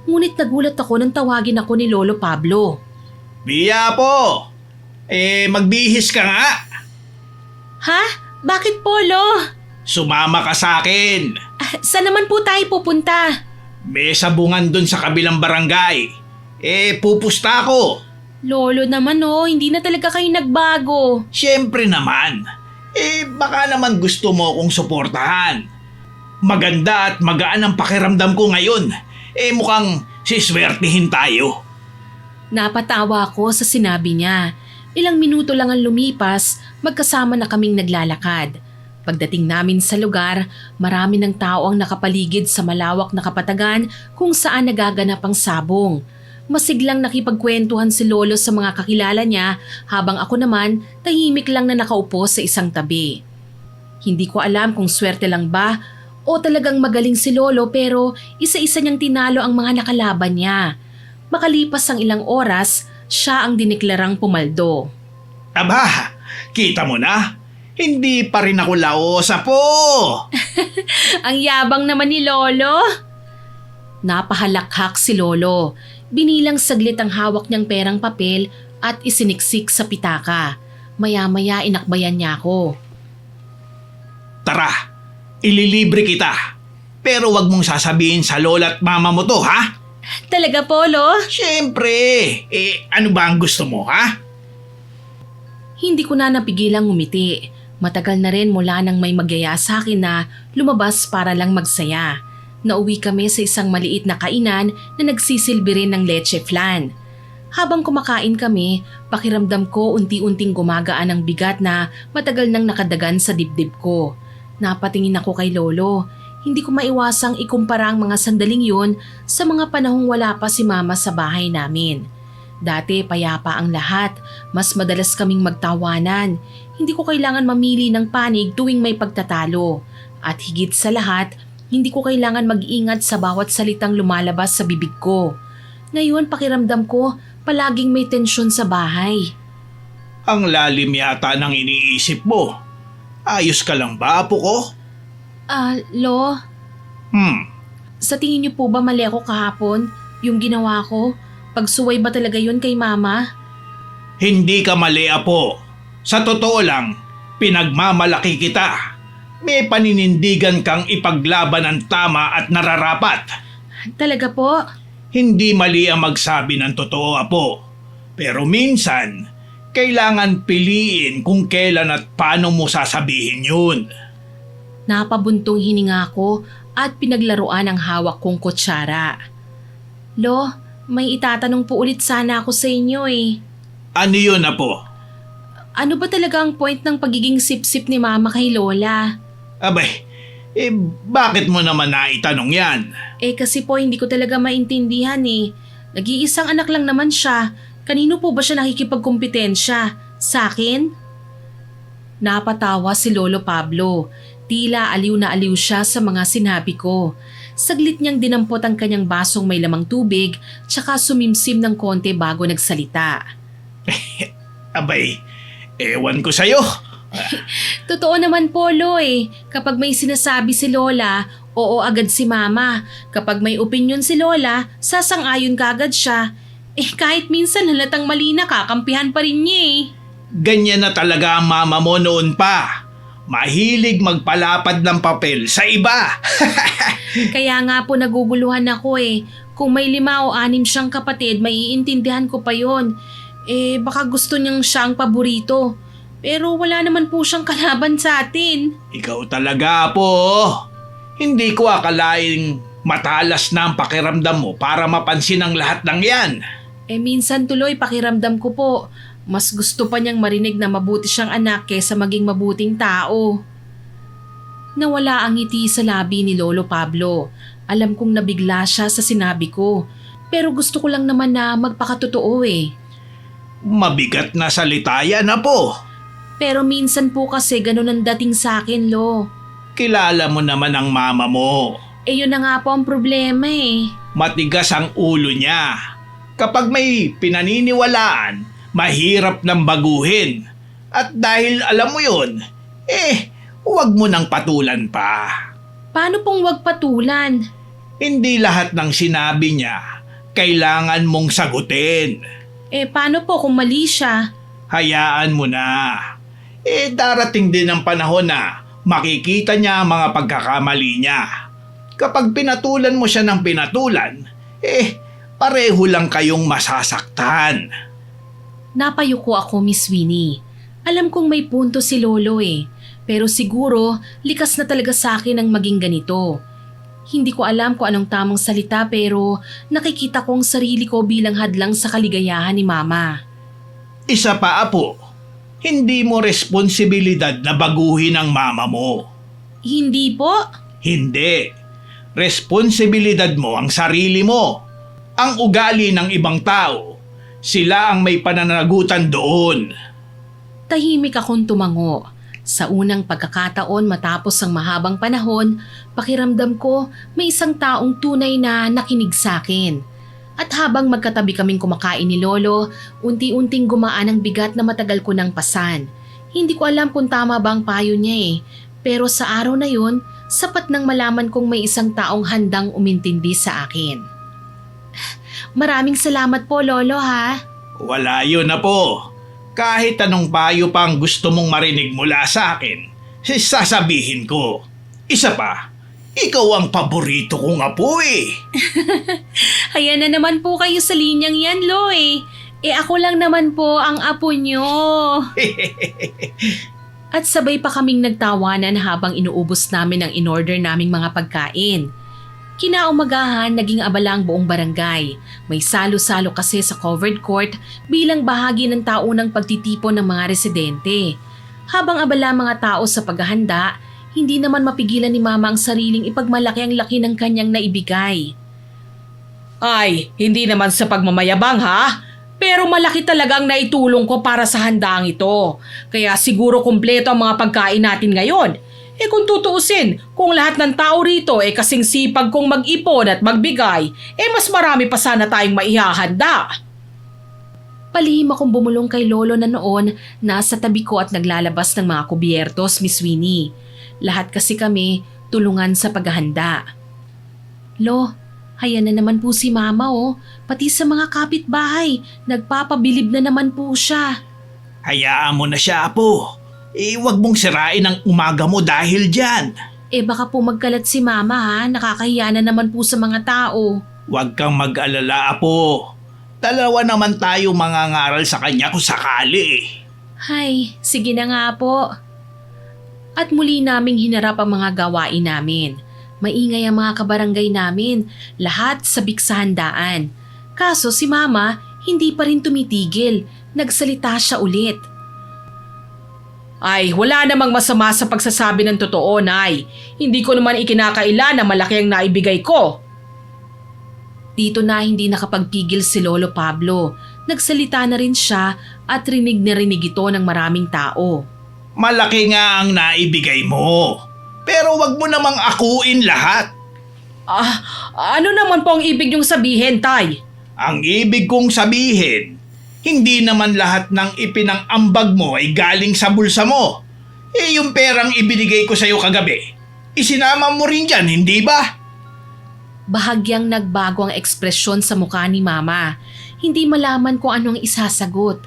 ngunit nagulat ako nang tawagin ako ni Lolo Pablo. Bia po! Magbihis ka nga! Ha? Bakit po, Lo? Sumama ka sa akin! Saan naman po tayo pupunta? May sabungan dun sa kabilang barangay. Pupusta ako. Lolo naman hindi na talaga kayo nagbago. Siyempre naman. Baka naman gusto mo akong suportahan. Maganda at magaan ang pakiramdam ko ngayon. Mukhang siswertihin tayo. Napatawa ako sa sinabi niya. Ilang minuto lang ang lumipas, magkasama na kaming naglalakad. Pagdating namin sa lugar, marami ng tao ang nakapaligid sa malawak na kapatagan kung saan nagaganap ang sabong. Masiglang nakipagkwentuhan si Lolo sa mga kakilala niya habang ako naman tahimik lang na nakaupo sa isang tabi. Hindi ko alam kung swerte lang ba o talagang magaling si Lolo pero isa-isa niyang tinalo ang mga nakalaban niya. Makalipas ang ilang oras, siya ang diniklarang pumaldo. Aba, kita mo na? Hindi pa rin ako laosa po! Ang yabang naman ni Lolo. Napahalakhak si Lolo. Binilang saglit ang hawak niyang perang papel at isiniksik sa pitaka. Maya-maya inakbayan niya ako. Tara, ililibre kita. Pero wag mong sasabihin sa lola at mama mo to, ha? Talaga po, Lo? Siyempre! Ano ba ang gusto mo, ha? Hindi ko na napigilang ngumiti. Matagal na rin mula nang may magyaya sa akin na lumabas para lang magsaya. Nauwi kami sa isang maliit na kainan na nagsisilbi rin ng leche flan. Habang kumakain kami, pakiramdam ko unti-unting gumagaan ang bigat na matagal nang nakadagan sa dibdib ko. Napatingin ako kay Lolo. Hindi ko maiwasang ikumpara ang mga sandaling yun sa mga panahong wala pa si Mama sa bahay namin. Dati payapa ang lahat, mas madalas kaming magtawanan. Hindi ko kailangan mamili ng panig tuwing may pagtatalo. At higit sa lahat, hindi ko kailangan mag-ingat sa bawat salitang lumalabas sa bibig ko. Ngayon pakiramdam ko, palaging may tensyon sa bahay. Ang lalim yata ng iniisip mo. Ayos ka lang ba, apo ko? Lo, Hmm, sa tingin niyo po ba mali ako kahapon? Yung ginawa ko? Pagsuway ba talaga yun kay Mama? hindi ka mali, apo. Sa totoo lang, pinagmamalaki kita. May paninindigan kang ipaglaban ang tama at nararapat. Talaga po? Hindi mali ang magsabi ng totoo, apo. Pero minsan, Kailangan piliin kung kailan at paano mo sasabihin yun. Napabuntong hininga ko at pinaglaruan ang hawak kong kutsara. Lo, may itatanong po ulit sana ako sa inyo eh. Ano yun, Apo? Ano ba talaga ang point ng pagiging sip-sip ni Mama kay Lola? Abay, bakit mo naman naitanong yan? Kasi po hindi ko talaga maintindihan eh. Nag-iisang anak lang naman siya. Kanino po ba siya nakikipagkumpetensya? Sa akin? Napatawa si Lolo Pablo. Tila aliw na aliw siya sa mga sinabi ko. Saglit niyang dinampot ang kanyang basong may lamang tubig tsaka sumimsim ng konti bago nagsalita. Abay, ewan ko sa'yo. Totoo naman po, Lo eh. Kapag may sinasabi si Lola, oo agad si Mama. Kapag may opinyon si Lola, sasang-ayon kagad siya. Kahit minsan halatang mali na kakampihan pa rin niya eh. Ganyan na talaga ang mama mo noon pa. Mahilig magpalapad ng papel sa iba. Kaya nga po naguguluhan ako eh. Kung may 5 o 6 siyang kapatid, maiintindihan ko pa yon. Baka gusto niyang siya ang paborito. Pero wala naman po siyang kalaban sa atin. Ikaw talaga po. Hindi ko akalaing matalas na ang pakiramdam mo para mapansin ang lahat ng yan. Minsan tuloy pakiramdam ko po. Mas gusto pa niyang marinig na mabuti siyang anak kaysa maging mabuting tao. Nawala ang ngiti sa labi ni Lolo Pablo. Alam kong nabigla siya sa sinabi ko. Pero gusto ko lang naman na magpakatotoo eh. Mabigat na salita yan, Apo. Pero minsan po kasi ganun ang dating sa akin, Lo. Kilala mo naman ang mama mo. Yun na nga po ang problema eh. Matigas ang ulo niya. Kapag may pinaniniwalaan, mahirap nang baguhin. At dahil alam mo yun, huwag mo nang patulan pa. Paano pong wag patulan? Hindi lahat ng sinabi niya kailangan mong sagutin. Paano po kung mali siya? Hayaan mo na. Darating din ang panahon na makikita niya ang mga pagkakamali niya. Kapag pinatulan mo siya ng pinatulan, pareho lang kayong masasaktan. Napayuko ako, Miss Winnie. Alam kong may punto si Lolo eh. Pero siguro, likas na talaga sa akin ang maging ganito. Hindi ko alam kung anong tamang salita pero nakikita ko ang sarili ko bilang hadlang sa kaligayahan ni Mama. Isa pa, Apo. Hindi mo responsibilidad na baguhin ang mama mo. Hindi po? Hindi. Responsibilidad mo ang sarili mo. Ang ugali ng ibang tao, sila ang may pananagutan doon. Tahimik akong tumango. Sa unang pagkakataon matapos ang mahabang panahon, pakiramdam ko may isang taong tunay na nakinig sa akin. At habang magkatabi kaming kumakain ni Lolo, unti-unting gumaan ang bigat na matagal ko nang pasan. Hindi ko alam kung tama ba ang payo niya eh. Pero sa araw na yun, sapat nang malaman kong may isang taong handang umintindi sa akin. Maraming salamat po, Lolo ha. Wala yun, Apo. Kahit anong payo pang gusto mong marinig mula sa akin, sasabihin ko. Isa pa, ikaw ang paborito kong apo eh. Ayan na naman po kayo sa linyang yan, Lo eh. Ako lang naman po ang apo nyo. At sabay pa kaming nagtawanan habang inuubos namin ang in-order naming mga pagkain. Kinaumagahan, naging abala ang buong barangay. May salo-salo kasi sa covered court bilang bahagi ng taunang pagtitipon ng mga residente. Habang abala mga tao sa paghahanda, hindi naman mapigilan ni Mama ang sariling ipagmalaki ang laki ng kanyang naibigay. Ay, hindi naman sa pagmamayabang ha? Pero malaki talagang naitulong ko para sa handaang ito. Kaya siguro kumpleto ang mga pagkain natin ngayon. Kung tutuusin, kung lahat ng tao rito kasing sipag kong mag-ipon at magbigay, mas marami pa sana tayong maihahanda. Palihim akong bumulong kay Lolo na noon nasa tabi ko at naglalabas ng mga kubyertos, Miss Winnie. Lahat kasi kami tulungan sa paghahanda. Lo, hayan na naman po si Mama oh. Pati sa mga kapitbahay, nagpapabilib na naman po siya. Hayaan mo na siya, Apo. Huwag mong sirain ang umaga mo dahil dyan. Baka po magkalat si Mama ha, nakakahiya na naman po sa mga tao. Huwag kang mag-alala, Apo. Dalawa naman tayo mangangaral sa kanya kung sakali eh. Hay, sige na nga po. At muli naming hinarap ang mga gawain namin. Maingay ang mga kabarangay namin, lahat sabik sa handaan. Kaso si Mama hindi pa rin tumitigil, nagsalita siya ulit. Ay, wala namang masama sa pagsasabi ng totoo, Nay. Hindi ko naman ikinakaila na malaki ang naibigay ko. Dito na hindi nakapagpigil si Lolo Pablo. Nagsalita na rin siya at rinig na rinig ito ng maraming tao. Malaki nga ang naibigay mo. Pero wag mo namang akuin lahat. Ano naman po ang ibig niyong sabihin, Tay? Ang ibig kong sabihin, hindi naman lahat ng ipinang-ambag mo ay galing sa bulsa mo. Eh yung perang ibinigay ko sa'yo kagabi, isinama mo rin dyan, hindi ba? Bahagyang nagbago ang ekspresyon sa mukha ni Mama. Hindi malaman kung anong isasagot.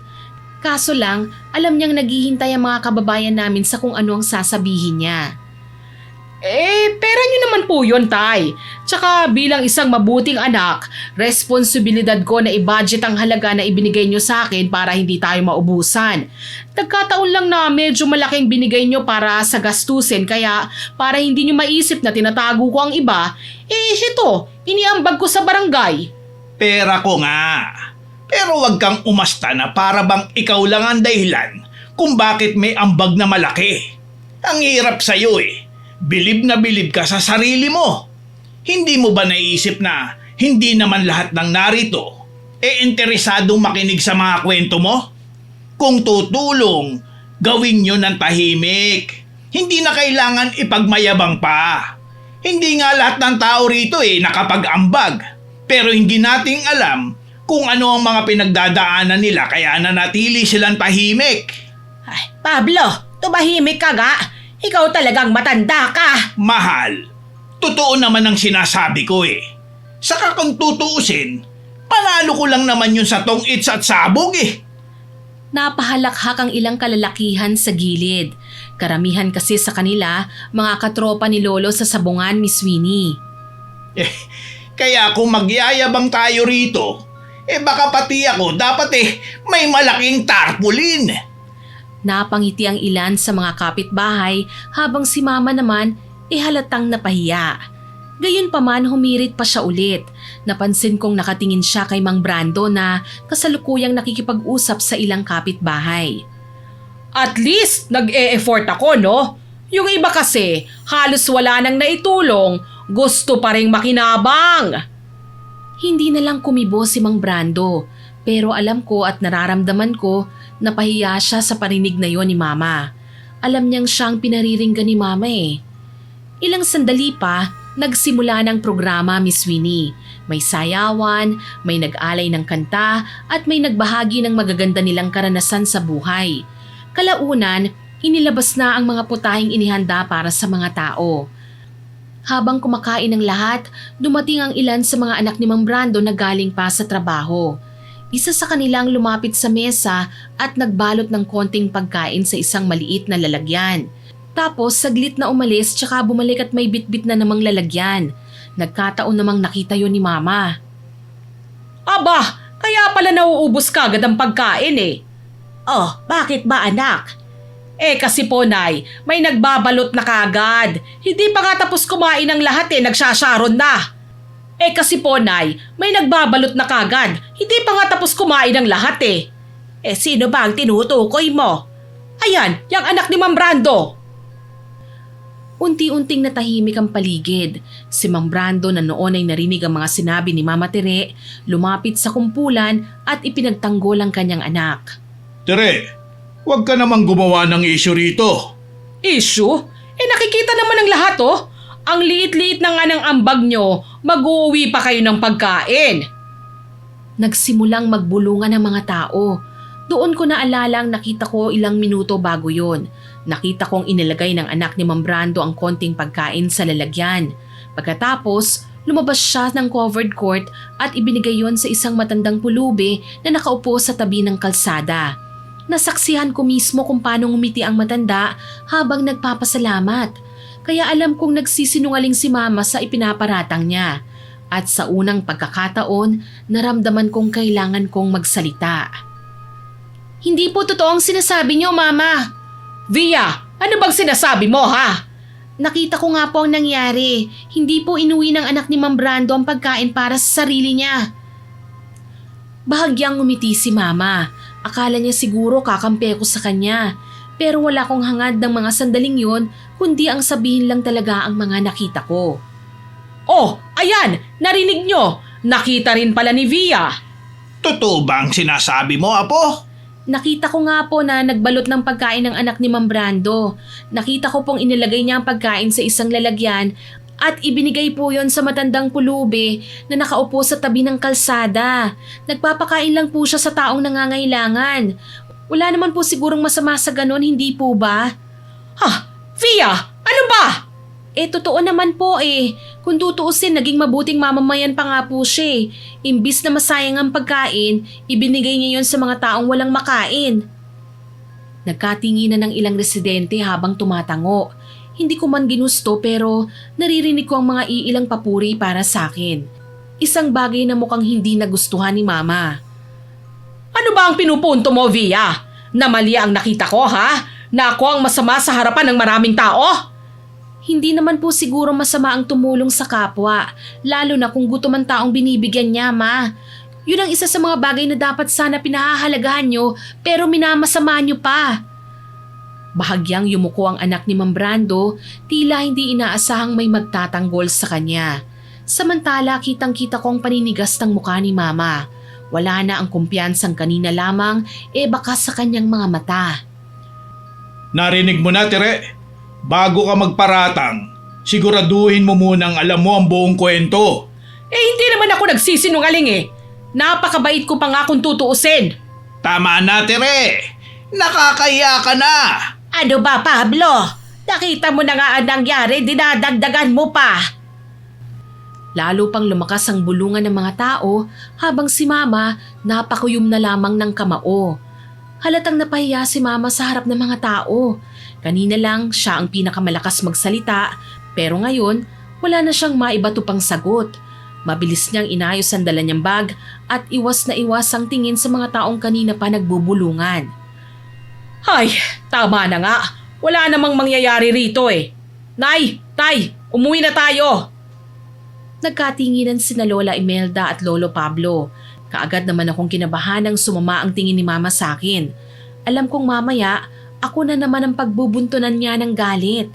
Kaso lang, alam niyang naghihintay ang mga kababayan namin sa kung ano ang sasabihin niya. Pera niyo naman po yun, Tay. Tsaka bilang isang mabuting anak, responsibilidad ko na i-budget ang halaga na ibinigay niyo sa akin para hindi tayo maubusan. Nagkataon lang na medyo malaking binigay niyo para sa gastusin kaya para hindi niyo maisip na tinatago ko ang iba, ito, iniambag ko sa barangay. Pera ko nga. Pero wag kang umasta na para bang ikaw lang ang dahilan kung bakit may ambag na malaki. Ang hirap sa'yo eh. Bilib na bilib ka sa sarili mo. Hindi mo ba naisip na hindi naman lahat ng narito interesadong makinig sa mga kwento mo? Kung tutulong, gawin nyo ng tahimik. Hindi na kailangan ipagmayabang pa. Hindi nga lahat ng tao rito nakapag-ambag. Pero hindi nating alam kung ano ang mga pinagdadaanan nila kaya nanatili silang tahimik. Ay, Pablo, tumahimik ka ga. Ikaw talagang matanda ka. Mahal, totoo naman ang sinasabi ko eh. Saka kung tutuusin, panalo ko lang naman yun sa tong-its at sabog eh. Napahalakhak ang ilang kalalakihan sa gilid. Karamihan kasi sa kanila, mga katropa ni Lolo sa sabungan, Miss Winnie. Kaya kung magyayabang tayo rito, baka pati ako dapat may malaking tarpaulin. Napangiti ang ilan sa mga kapitbahay habang si Mama naman halatang napahiya. Gayunpaman humirit pa siya ulit. Napansin kong nakatingin siya kay Mang Brando na kasalukuyang nakikipag-usap sa ilang kapitbahay. At least nag-e-effort ako, no? Yung iba kasi, halos wala nang naitulong, gusto pa ring makinabang. Hindi na lang kumibo si Mang Brando, pero alam ko at nararamdaman ko napahiya siya sa parinig na yon ni Mama. Alam niyang siyang pinariringgan ni Mama eh. Ilang sandali pa, nagsimula ng programa, Miss Winnie. May sayawan, may nag-alay ng kanta at may nagbahagi ng magaganda nilang karanasan sa buhay. Kalaunan, inilabas na ang mga putahing inihanda para sa mga tao. Habang kumakain ng lahat, dumating ang ilan sa mga anak ni Mang Brando na galing pa sa trabaho. Isa sa kanilang lumapit sa mesa at nagbalot ng konting pagkain sa isang maliit na lalagyan. Tapos saglit na umalis tsaka bumalik at may bitbit na namang lalagyan. Nagkataon namang nakita yon ni Mama. Aba, kaya pala nauubos ka agad ang pagkain eh. Oh, bakit ba anak? Kasi po, Nay, may nagbabalot na kagad. Hindi pa nga tapos kumain ng lahat nagsasharon na. Kasi po, Nay, may nagbabalot na kagad. Hindi pa nga tapos kumain ng lahat Sino ba ang tinutukoy mo? Ayan, yung anak ni Mang Brando. Unti-unting natahimik ang paligid. Si Mang Brando na noon ay narinig ang mga sinabi ni Mama Tere, lumapit sa kumpulan at ipinagtanggol ang kanyang anak. Tere, huwag ka namang gumawa ng issue rito. Issue? Nakikita naman ng lahat Ang liit-liit na nga ng ambag nyo, mag-uuwi pa kayo ng pagkain. Nagsimulang magbulungan ang mga tao. Doon ko naalala ang nakita ko ilang minuto bago yon. Nakita kong inilagay ng anak ni Mang Brando ang konting pagkain sa lalagyan. Pagkatapos, lumabas siya ng covered court at ibinigay yon sa isang matandang pulubi na nakaupo sa tabi ng kalsada. Nasaksihan ko mismo kung paano ngumiti ang matanda habang nagpapasalamat. Kaya alam kong nagsisinungaling si Mama sa ipinaparatang niya. At sa unang pagkakataon, naramdaman kong kailangan kong magsalita. Hindi po totoo ang sinasabi niyo, Mama. Via, ano bang sinasabi mo ha? Nakita ko nga po ang nangyari. Hindi po inuwi ng anak ni Ma'am Brando ang pagkain para sa sarili niya. Bahagyang ngumiti si Mama. Akala niya siguro kakampi ko sa kanya. Pero wala kong hangad ng mga sandaling yun, kundi ang sabihin lang talaga ang mga nakita ko. Oh, ayan, narinig nyo. Nakita rin pala ni Via. Totoo ba ang sinasabi mo, Apo? Nakita ko nga po na nagbalot ng pagkain ng anak ni Ma'am Brando. Nakita ko pong inilagay niya ang pagkain sa isang lalagyan at ibinigay po yon sa matandang pulubi na nakaupo sa tabi ng kalsada. Nagpapakain lang po siya sa taong nangangailangan. Wala naman po sigurong masama sa ganon, hindi po ba? Ha? Via, ano ba? Totoo naman po Kung tutuusin, naging mabuting mamamayan pa nga po siya Imbis na masayang ang pagkain, ibinigay niya yon sa mga taong walang makain. Nagkatinginan ng ilang residente habang tumatango. Hindi ko man ginusto pero naririnig ko ang mga iilang papuri para sa akin. Isang bagay na mukhang hindi nagustuhan ni Mama. Ano ba ang pinupunto mo, Via? Na mali ang nakita ko, ha? Na ako ang masama sa harapan ng maraming tao? Hindi naman po siguro masama ang tumulong sa kapwa, lalo na kung gutom ang taong binibigyan niya, Ma. Yun ang isa sa mga bagay na dapat sana pinahahalagahan nyo, pero minamasama nyo pa. Bahagyang yumuko ang anak ni Ma'am Brando, tila hindi inaasahang may magtatanggol sa kanya. Samantala, kitang-kita ko ang paninigas ng mukha ni Mama. Wala na ang kumpiyansang kanina lamang, bakas sa kanyang mga mata. Narinig mo na, Tere? Bago ka magparatang, siguraduhin mo munang alam mo ang buong kwento. Hindi naman ako nagsisinungaling Napakabait ko pa nga kung tutuusin. Tama na, Tere. Nakakaya ka na. Ano ba, Pablo? Nakita mo na nga ang nangyari, dinadagdagan mo pa. Lalo pang lumakas ang bulungan ng mga tao habang si Mama napakuyom na lamang ng kamao. Halatang napahiya si Mama sa harap ng mga tao. Kanina lang siya ang pinakamalakas magsalita pero ngayon wala na siyang maibato pang sagot. Mabilis niyang inayos ang dala niyang bag at iwas na iwas ang tingin sa mga taong kanina pa nagbubulungan. Ay, tama na nga. Wala namang mangyayari rito Nay, Tay, umuwi na tayo. Nagkatinginan sina Lola Imelda at Lolo Pablo. Kaagad naman akong kinabahan nang sumama ang tingin ni Mama sa akin. Alam kong mamaya, ako na naman ang pagbubuntunan niya ng galit.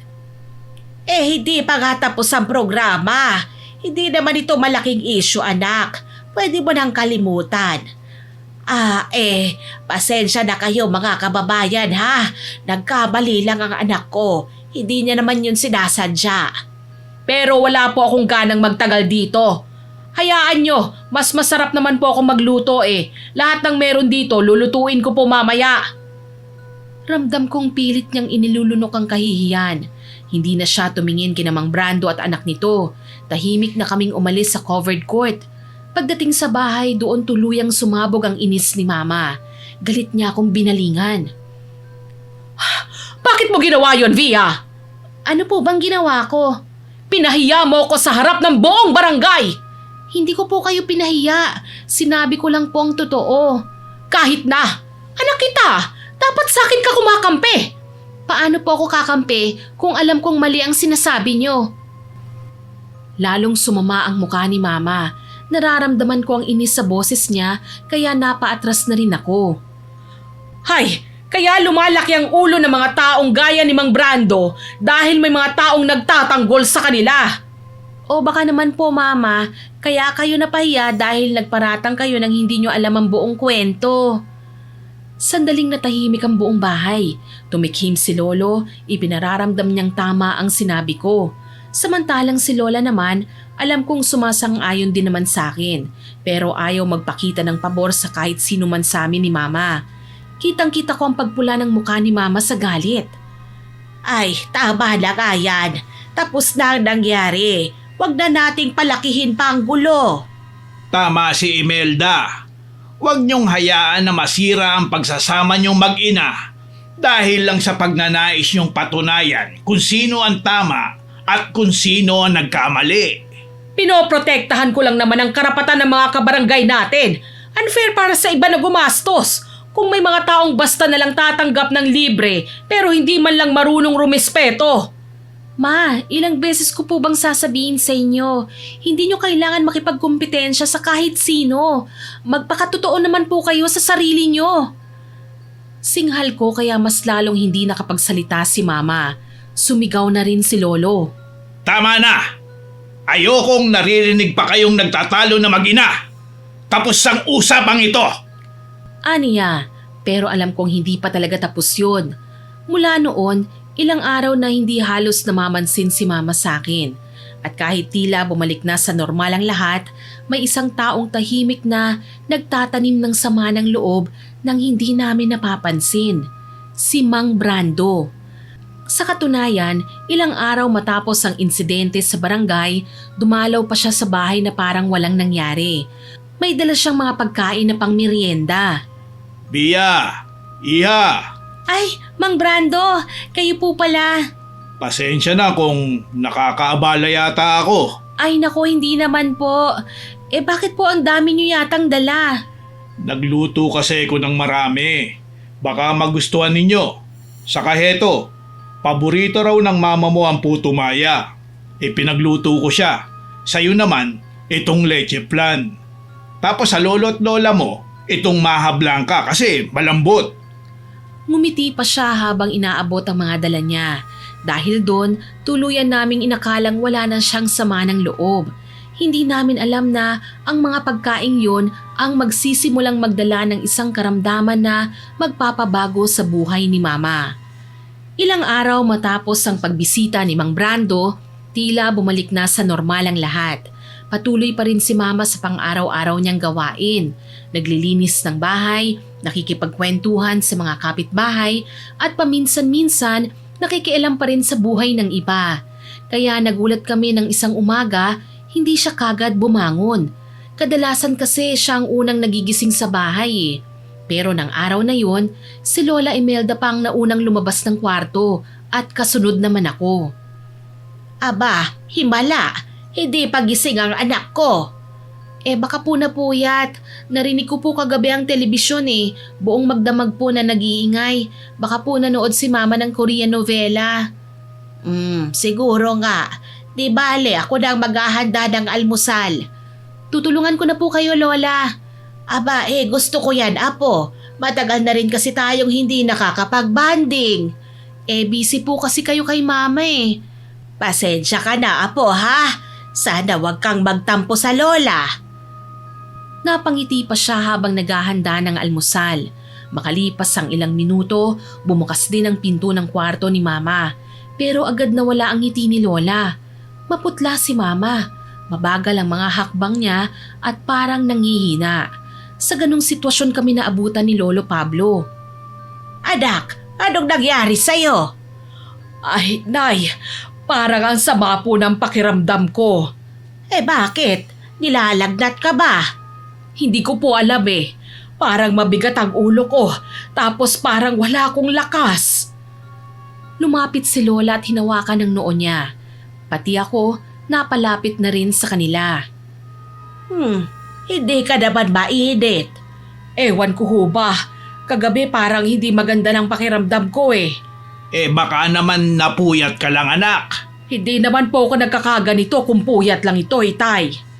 Hindi pa nga tapos ang programa. Hindi naman ito malaking issue, anak. Pwede mo nang kalimutan. Pasensya na kayo mga kababayan ha. Nagkamali lang ang anak ko. Hindi niya naman yun sinasadya. Pero wala po akong ganang magtagal dito. Hayaan nyo, mas masarap naman po akong magluto Lahat ng meron dito, lulutuin ko po mamaya. Ramdam kong pilit niyang inilulunok ang kahihiyan. Hindi na siya tumingin kina Mang Brando at anak nito. Tahimik na kaming umalis sa covered court. Pagdating sa bahay, doon tuluyang sumabog ang inis ni Mama. Galit niya akong binalingan. Bakit mo ginawa yon, Via? Ano po bang ginawa ko? Pinahiya mo ko sa harap ng buong barangay! Hindi ko po kayo pinahiya. Sinabi ko lang po ang totoo. Kahit na, anak kita, dapat sa akin ka kumakampi. Paano po ako kakampi kung alam kong mali ang sinasabi niyo? Lalong sumama ang mukha ni Mama. Nararamdaman ko ang inis sa boses niya kaya napaatras na rin ako. Hay, kaya lumalaki ang ulo ng mga taong gaya ni Mang Brando dahil may mga taong nagtatanggol sa kanila. O baka naman po Mama, kaya kayo napahiya dahil nagparatang kayo nang hindi nyo alam ang buong kwento. Sandaling natahimik ang buong bahay. Tumikhim si Lolo, ipinararamdam niyang tama ang sinabi ko. Samantalang si Lola naman, alam kong sumasang-ayon din naman sa akin. Pero ayaw magpakita ng pabor sa kahit sino man sa amin ni Mama. Kitang-kita ko ang pagpula ng mukha ni Mama sa galit. Ay, tama na nga yan. Tapos na ang nangyari. Huwag na nating palakihin pa ang gulo. Tama si Imelda. Huwag niyong hayaan na masira ang pagsasama niyong mag-ina dahil lang sa pagnanais niyong patunayan kung sino ang tama at kung sino ang nagkamali. Pinoprotektahan ko lang naman ang karapatan ng mga kabarangay natin. Unfair para sa iba na gumastos. Kung may mga taong basta na lang tatanggap ng libre pero hindi man lang marunong rumespeto. Ma, ilang beses ko po bang sasabihin sa inyo, hindi nyo kailangan makipagkumpetensya sa kahit sino. Magpakatotoo naman po kayo sa sarili nyo. Singhal ko kaya mas lalong hindi nakapagsalita si Mama. Sumigaw na rin si Lolo. Tama na! Ayokong naririnig pa kayong nagtatalo na mag-ina. Tapos ang usapang ito. Aniya, pero alam kong hindi pa talaga tapos yun. Mula noon, ilang araw na hindi halos namamansin si Mama sa akin. At kahit tila bumalik na sa normal ang lahat, may isang taong tahimik na nagtatanim ng sama ng loob nang hindi namin napapansin. Si Mang Brando. Sa katunayan, ilang araw matapos ang insidente sa barangay, dumalaw pa siya sa bahay na parang walang nangyari. May dala siyang mga pagkain na pang merienda. Bia! Iha! Ay, Mang Brando, kayo po pala. Pasensya na kung nakakaabala yata ako. Ay nako, hindi naman po. Bakit po ang dami niyo yatang dala? Nagluto kasi ako ng marami. Baka magustuhan ninyo. Saka heto, paborito raw ng mama mo ang puto maya. Pinagluto ko siya. Sa'yo naman, itong leche flan. Tapos sa lolo at lola mo, itong maha blanca kasi malambot. Ngumiti pa siya habang inaabot ang mga dala niya. Dahil doon, tuluyan naming inakalang wala na siyang sama ng loob. Hindi namin alam na ang mga pagkaing yon ang magsisimulang magdala ng isang karamdaman na magpapabago sa buhay ni Mama. Ilang araw matapos ang pagbisita ni Mang Brando, tila bumalik na sa normal ang lahat. Patuloy pa rin si Mama sa pang-araw-araw niyang gawain. Naglilinis ng bahay, nakikipagkwentuhan sa mga kapitbahay at paminsan-minsan nakikialam pa rin sa buhay ng iba. Kaya nagulat kami ng isang umaga, hindi siya kagad bumangon. Kadalasan kasi siya ang unang nagigising sa bahay. Pero ng araw na yon, si Lola Imelda pa ang naunang lumabas ng kwarto at kasunod naman ako. Aba, himala. Hindi pagising ang anak ko. Baka po napuyat. Narinig ko po kagabi ang telebisyon Buong magdamag po na nag-iingay. Baka po nanood si Mama ng Korean novela. Siguro nga. Di bale, ako na ang maghahanda ng almusal. Tutulungan ko na po kayo, Lola. Aba, gusto ko yan, Apo. Matagal na rin kasi tayong hindi nakakapag-banding. Busy po kasi kayo kay Mama Pasensya ka na, Apo, ha? Sana wag kang magtampo sa lola. Napangiti pa siya habang naghahanda ng almusal. Makalipas ang ilang minuto, bumukas din ang pinto ng kwarto ni Mama. Pero agad nawala ang ngiti ni Lola. Maputla si Mama. Mabagal ang mga hakbang niya at parang nangihina. Sa ganung sitwasyon kami naabutan ni Lolo Pablo. Anak, anong nangyari sa'yo? Ay, Nay, parang ang sama po ng pakiramdam ko. Bakit? Nilalagnat ka ba? Hindi ko po alam Parang mabigat ang ulo ko, tapos parang wala akong lakas. Lumapit si Lola at hinawakan ng noo niya. Pati ako, napalapit na rin sa kanila. Hindi ka naman mainit. Ewan ko ho ba, kagabi parang hindi maganda ng pakiramdam ko Baka naman napuyat ka lang, anak. Hindi naman po ako nagkakaganito kung puyat lang ito, Tay.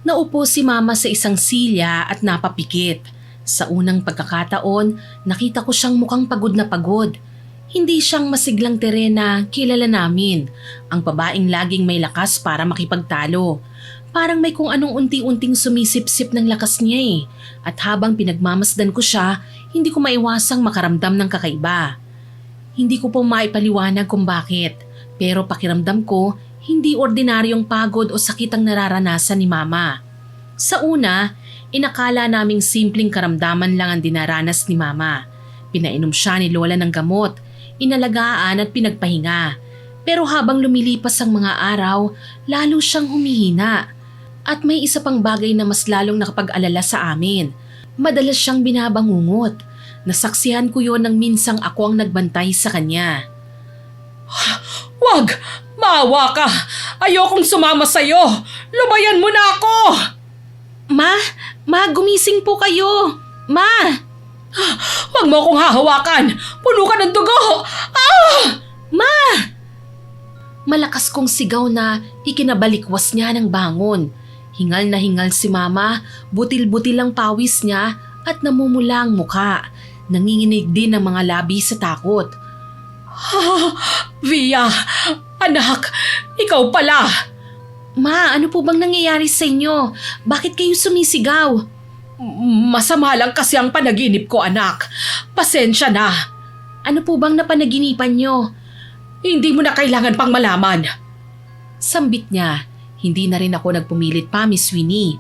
Naupo si Mama sa isang silya at napapikit. Sa unang pagkakataon, nakita ko siyang mukhang pagod na pagod. Hindi siyang masiglang terena kilala namin. Ang babaeng laging may lakas para makipagtalo. Parang may kung anong unti-unting sumisip-sip ng lakas niya At habang pinagmamasdan ko siya, hindi ko maiwasang makaramdam ng kakaiba. Hindi ko po maipaliwanag kung bakit, pero pakiramdam ko hindi ordinaryong pagod o sakit ang nararanasan ni Mama. Sa una, inakala naming simpleng karamdaman lang ang dinaranas ni Mama. Pinainom siya ni Lola ng gamot, inalagaan at pinagpahinga. Pero habang lumilipas ang mga araw, lalo siyang humihina. At may isa pang bagay na mas lalong nakapag-alala sa amin. Madalas siyang binabangungot. Nasaksihan ko yon nang minsang ako ang nagbantay sa kanya. Wag! Maawa ka! Ayokong sumama sa'yo! Lumayan mo na ako! Ma, gumising po kayo. Ma! Huwag mo akong hahawakan! Puno ka ng dugo! Ah! Ma! Malakas kong sigaw na ikinabalikwas niya ng bangon. Hingal na hingal si Mama, butil-butil ang pawis niya at namumula ang muka. Nanginginig din ang mga labi sa takot. Via! Anak! Ikaw pala! Ma, ano po bang nangyayari sa inyo? Bakit kayo sumisigaw? Masama lang kasi ang panaginip ko, anak. Pasensya na. Ano po bang napanaginipan nyo? Hindi mo na kailangan pang malaman. Sambit niya, hindi na rin ako nagpumilit pa, Miss Winnie.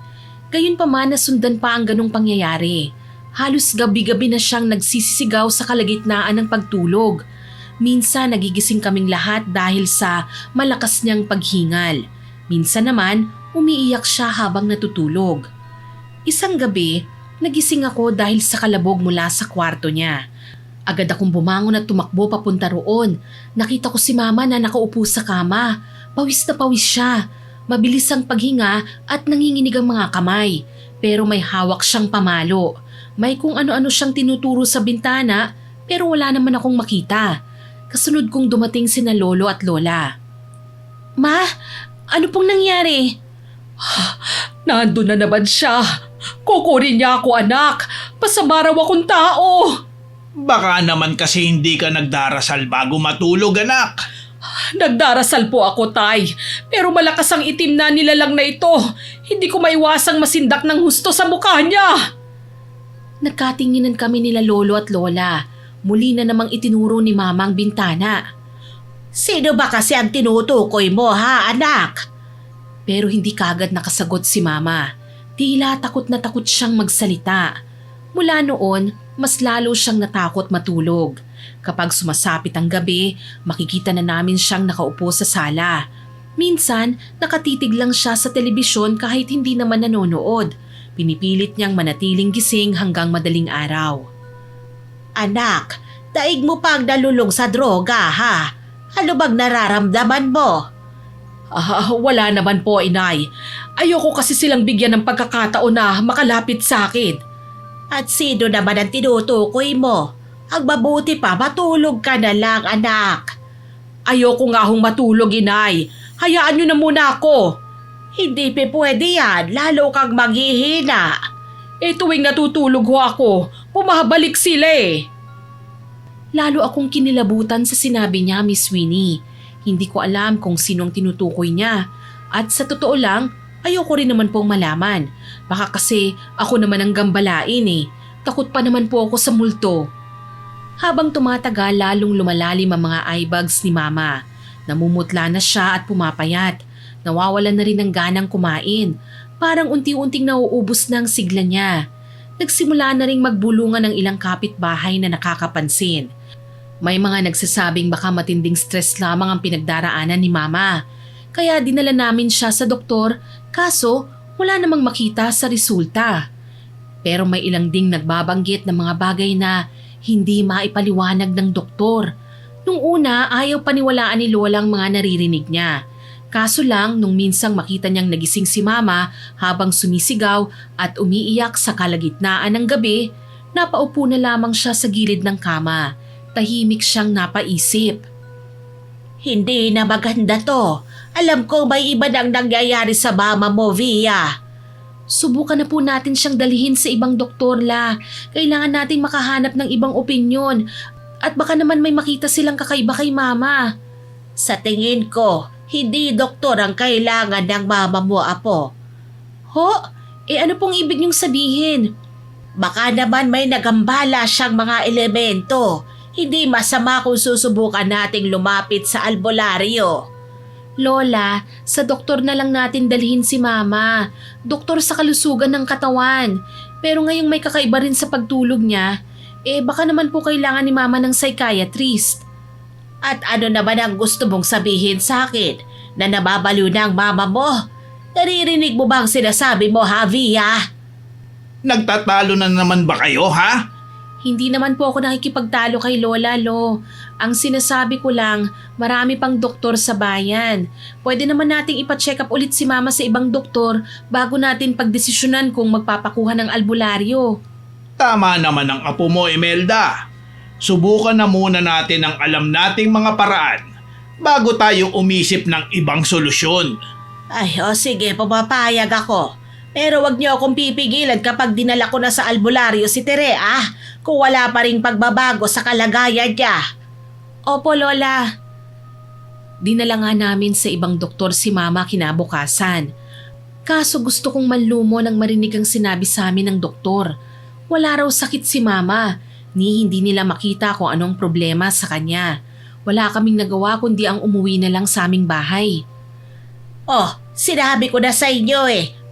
Gayunpaman nasundan pa ang ganong pangyayari. Halos gabi-gabi na siyang nagsisisigaw sa kalagitnaan ng pagtulog. Minsan nagigising kaming lahat dahil sa malakas niyang paghingal. Minsan naman, umiiyak siya habang natutulog. Isang gabi, nagising ako dahil sa kalabog mula sa kwarto niya. Agad akong bumangon at tumakbo papunta roon. Nakita ko si Mama na nakaupo sa kama. Pawis na pawis siya. Mabilis ang paghinga at nanginginig ang mga kamay. Pero may hawak siyang pamalo. May kung ano-ano siyang tinuturo sa bintana pero wala naman akong makita. Kasunod kong dumating sina Lolo at Lola. Ma, ano pong nangyari? Nandun na naman siya. Kukunin niya ako, anak. Pasama raw akong tao. Baka naman kasi hindi ka nagdarasal bago matulog, anak. Nagdarasal po ako, Tay. Pero malakas ang itim na nilalang na ito. Hindi ko maiwasang masindak ng husto sa mukha niya. Nagkatinginan kami nila Lolo at Lola. Muli na namang itinuro ni Mama ang bintana. Sino ba kasi ang tinutukoy mo ha, anak? Pero hindi kagad nakasagot si Mama. Tila takot na takot siyang magsalita. Mula noon, mas lalo siyang natakot matulog. Kapag sumasapit ang gabi, makikita na namin siyang nakaupo sa sala. Minsan, nakatitig lang siya sa telebisyon kahit hindi naman nanonood. Pinipilit niyang manatiling gising hanggang madaling araw. Anak, daig mo pang nalulong sa droga ha? Ano bang nararamdaman mo? Wala naman po, Inay. Ayoko kasi silang bigyan ng pagkakataon na makalapit sa akin. At sino naman ang tinutukoy mo? Ang mabuti pa, matulog ka na lang, anak. Ayoko nga hong matulog, Inay. Hayaan niyo na muna ako. Hindi pwede yan, lalo kang maghihina. Tuwing natutulog ho ako, pumabalik sila eh. Lalo akong kinilabutan sa sinabi niya, Miss Winnie. Hindi ko alam kung sinong tinutukoy niya. At sa totoo lang, ayoko rin naman pong malaman. Baka kasi ako naman ang gambalain eh. Takot pa naman po ako sa multo. Habang tumatagal, lalong lumalalim ang mga eye bags ni Mama. Namumutla na siya at pumapayat. Nawawalan na rin ng ganang kumain. Parang unti-unting nauubos na ang sigla niya. Nagsimula na ring magbulungan ng ilang kapitbahay na nakakapansin. May mga nagsasabing baka matinding stress lamang ang pinagdaraanan ni Mama. Kaya dinala namin siya sa doktor, kaso wala namang makita sa resulta. Pero may ilang ding nagbabanggit ng mga bagay na hindi maipaliwanag ng doktor. Nung una, ayaw paniwalaan ni Lola ang mga naririnig niya. Kaso lang, nung minsang makita niyang nagising si Mama habang sumisigaw at umiiyak sa kalagitnaan ng gabi, napaupo na lamang siya sa gilid ng kama. Tahimik siyang napaisip. Hindi na maganda to. Alam ko may iba nang nangyayari sa mama mo, Via. Subukan na po natin siyang dalhin sa ibang doktor, La. Kailangan nating makahanap ng ibang opinyon. At baka naman may makita silang kakaiba kay Mama. Sa tingin ko, hindi doktor ang kailangan ng mama mo, apo. Ho? Ano pong ibig niyong sabihin? Baka naman may nagambala siyang mga elemento. Hindi masama kung susubukan nating lumapit sa albularyo. Lola, sa doktor na lang natin dalhin si Mama. Doktor sa kalusugan ng katawan. Pero ngayong may kakaiba rin sa pagtulog niya, baka naman po kailangan ni Mama ng psychiatrist. At ano naman ang gusto mong sabihin sa akin? Na nababaliw na ang mama mo? Naririnig mo bang sinasabi mo, Via? Nagtatalo na naman ba kayo, ha? Hindi naman po ako nakikipagtalo kay Lola, Lo. Ang sinasabi ko lang, marami pang doktor sa bayan. Pwede naman nating ipa-check up ulit si Mama sa ibang doktor bago natin pagdesisyonan kung magpapakuha ng albularyo. Tama naman ang apo mo, Imelda. Subukan na muna natin ang alam nating mga paraan bago tayo umisip ng ibang solusyon. Ay, sige, pumapayag ako. Pero wag niyo akong pipigilan kapag dinala ko na sa albularyo si Tere, kung wala pa ring pagbabago sa kalagayan niya. Opo, Lola. Dinala nga namin sa ibang doktor si Mama kinabukasan. Kaso gusto kong manlumo nang marinig ang sinabi sa amin ng doktor. Wala raw sakit si Mama, ni hindi nila makita kung anong problema sa kanya. Wala kaming nagawa kundi ang umuwi na lang sa aming bahay. Oh, sinabi ko na sa inyo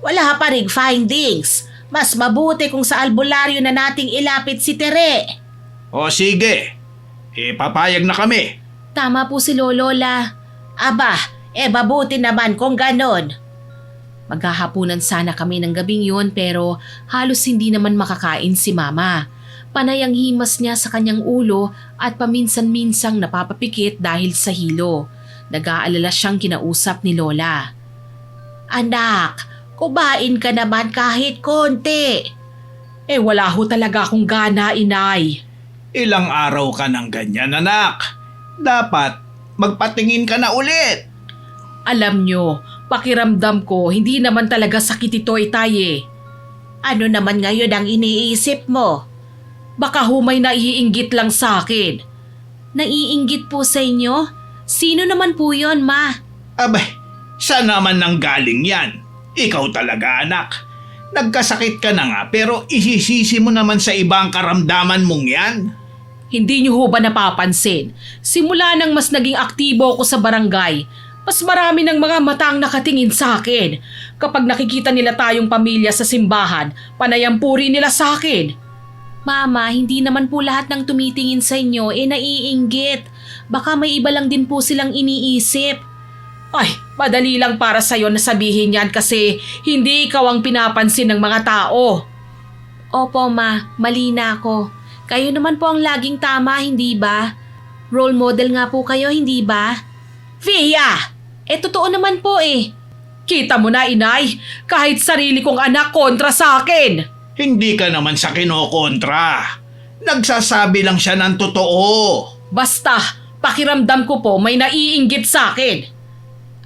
wala pa ring findings. Mas mabuti kung sa albularyo na nating ilapit si Tere. O sige, papayag na kami. Tama po si Lola. Aba, mabuti naman kung ganon. Maghahapunan sana kami ng gabing yun pero halos hindi naman makakain si Mama. Panay ang himas niya sa kanyang ulo at paminsan-minsang napapapikit dahil sa hilo. Nag-aalala siyang kinausap ni Lola. Anak, kumain ka naman kahit konti. Wala ho talaga akong gana, inay. Ilang araw ka ng ganyan, anak. Dapat magpatingin ka na ulit. Alam nyo, pakiramdam ko, hindi naman talaga sakit ito, itay. Ano naman ngayon ang iniisip mo? Baka humay naiinggit lang sa akin. Naiinggit po sa inyo? Sino naman po yon, Ma? Abay, saan naman nang galing yan? Ikaw talaga, anak. Nagkasakit ka na nga pero isisisi mo naman sa ibang karamdaman mong yan. Hindi niyo ho ba napapansin? Simula nang mas naging aktibo ako sa barangay, mas marami ng mga mata ang nakatingin sa akin. Kapag nakikita nila tayong pamilya sa simbahan, panayampuri nila sa akin. Mama, hindi naman po lahat ng tumitingin sa inyo naiinggit. Baka may iba lang din po silang iniisip. Ay, madali lang para sa'yo na sabihin yan kasi hindi ikaw ang pinapansin ng mga tao. Opo, Ma. Mali na ako. Kayo naman po ang laging tama, hindi ba? Role model nga po kayo, hindi ba? Via! Totoo naman po Kita mo na, inay, kahit sarili kong anak kontra sa akin. Hindi ka naman sa kinokontra. Nagsasabi lang siya ng totoo. Basta, pakiramdam ko po may naiinggit sa akin.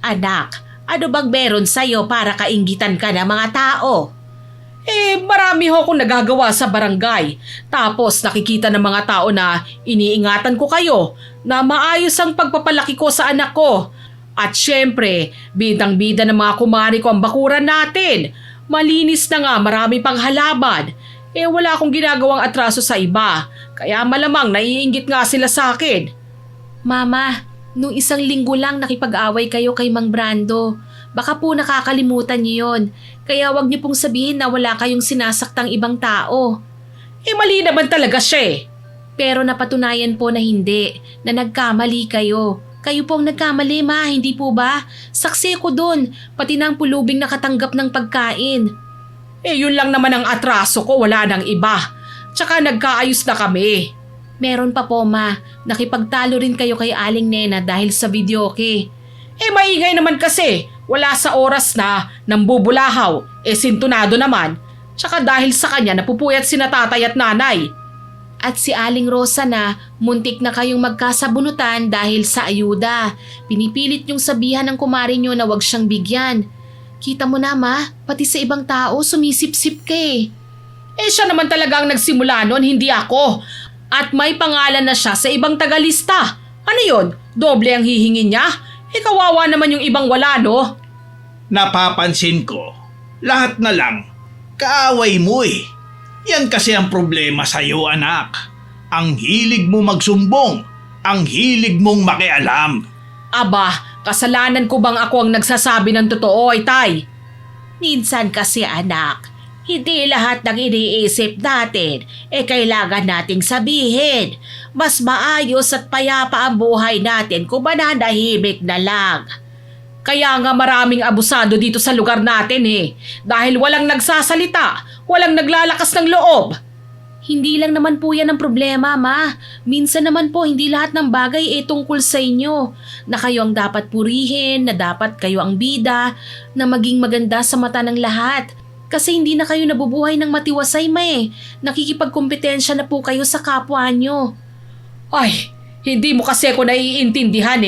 Anak, ano bang meron sa'yo para kainggitan ka ng mga tao? Marami ho akong nagagawa sa barangay. Tapos nakikita ng mga tao na iniingatan ko kayo na maayos ang pagpapalaki ko sa anak ko. At syempre, bidang-bida ng mga kumari ko ang bakuran natin. Malinis na nga, marami pang halaman. Wala akong ginagawang atraso sa iba. Kaya malamang naiinggit nga sila sa akin. Mama, nung isang linggo lang nakipag-away kayo kay Mang Brando. Baka po nakakalimutan niyo yon. Kaya wag niyo pong sabihin na wala kayong sinasaktang ibang tao. Mali naman talaga siya. Pero napatunayan po na hindi, na nagkamali kayo. Kayo po ang nagkamali, Ma, hindi po ba? Saksi ko dun, pati na ang pulubing nakatanggap ng pagkain. Yun lang naman ang atraso ko, wala nang iba. Tsaka nagkaayos na kami. Meron pa po, Ma. Nakipagtalo rin kayo kay Aling Nena dahil sa videoke. Maingay naman kasi. Wala sa oras na nambubulahaw. Sintunado naman. Tsaka dahil sa kanya napupuyat sina tatay at nanay. At si Aling Rosa na muntik na kayong magkasabunutan dahil sa ayuda. Pinipilit niyong sabihan ng kumari niyo na wag siyang bigyan. Kita mo na, Ma, pati sa ibang tao sumisip-sip ka Siya naman talaga ang nagsimula nun, hindi ako. At may pangalan na siya sa ibang tagalista. Ano yon? Doble ang hihingin niya? Kawawa naman yung ibang wala, no? Napapansin ko, lahat na lang, kaaway mo Yan kasi ang problema sa'yo, anak. Ang hilig mo magsumbong, ang hilig mong makialam. Aba, kasalanan ko bang ako ang nagsasabi ng totoo, Itay? Minsan kasi, anak, hindi lahat ng iniisip natin kailangan nating sabihin. Mas maayos at payapa ang buhay natin kung mananahimik na lang. Kaya nga maraming abusado dito sa lugar natin Dahil walang nagsasalita, walang naglalakas ng loob. Hindi lang naman po yan ang problema, Ma. Minsan naman po, hindi lahat ng bagay tungkol sa inyo. Na kayo ang dapat purihin, na dapat kayo ang bida, na maging maganda sa mata ng lahat. Kasi hindi na kayo nabubuhay ng matiwasay, Ma Nakikipagkompetensya na po kayo sa kapwa nyo. Ay, hindi mo kasi ako naiintindihan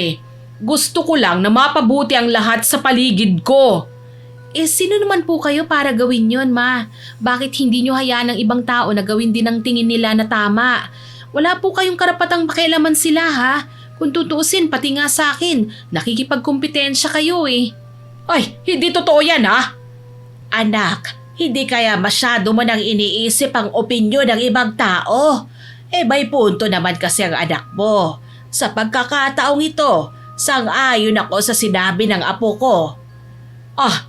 Gusto ko lang na mapabuti ang lahat sa paligid ko. Sino naman po kayo para gawin yon, Ma? Bakit hindi nyo hayaan ng ibang tao na gawin din ang tingin nila na tama? Wala po kayong karapatang pakialaman sila, ha? Kung tutuusin, pati nga sa akin, nakikipagkompetensya kayo Ay, hindi totoo yan Anak, hindi kaya masyado mo nang iniisip ang opinyon ng ibang tao? May punto naman kasi ang anak mo. Sa pagkakataong ito, sang-ayon ako sa sinabi ng apo ko.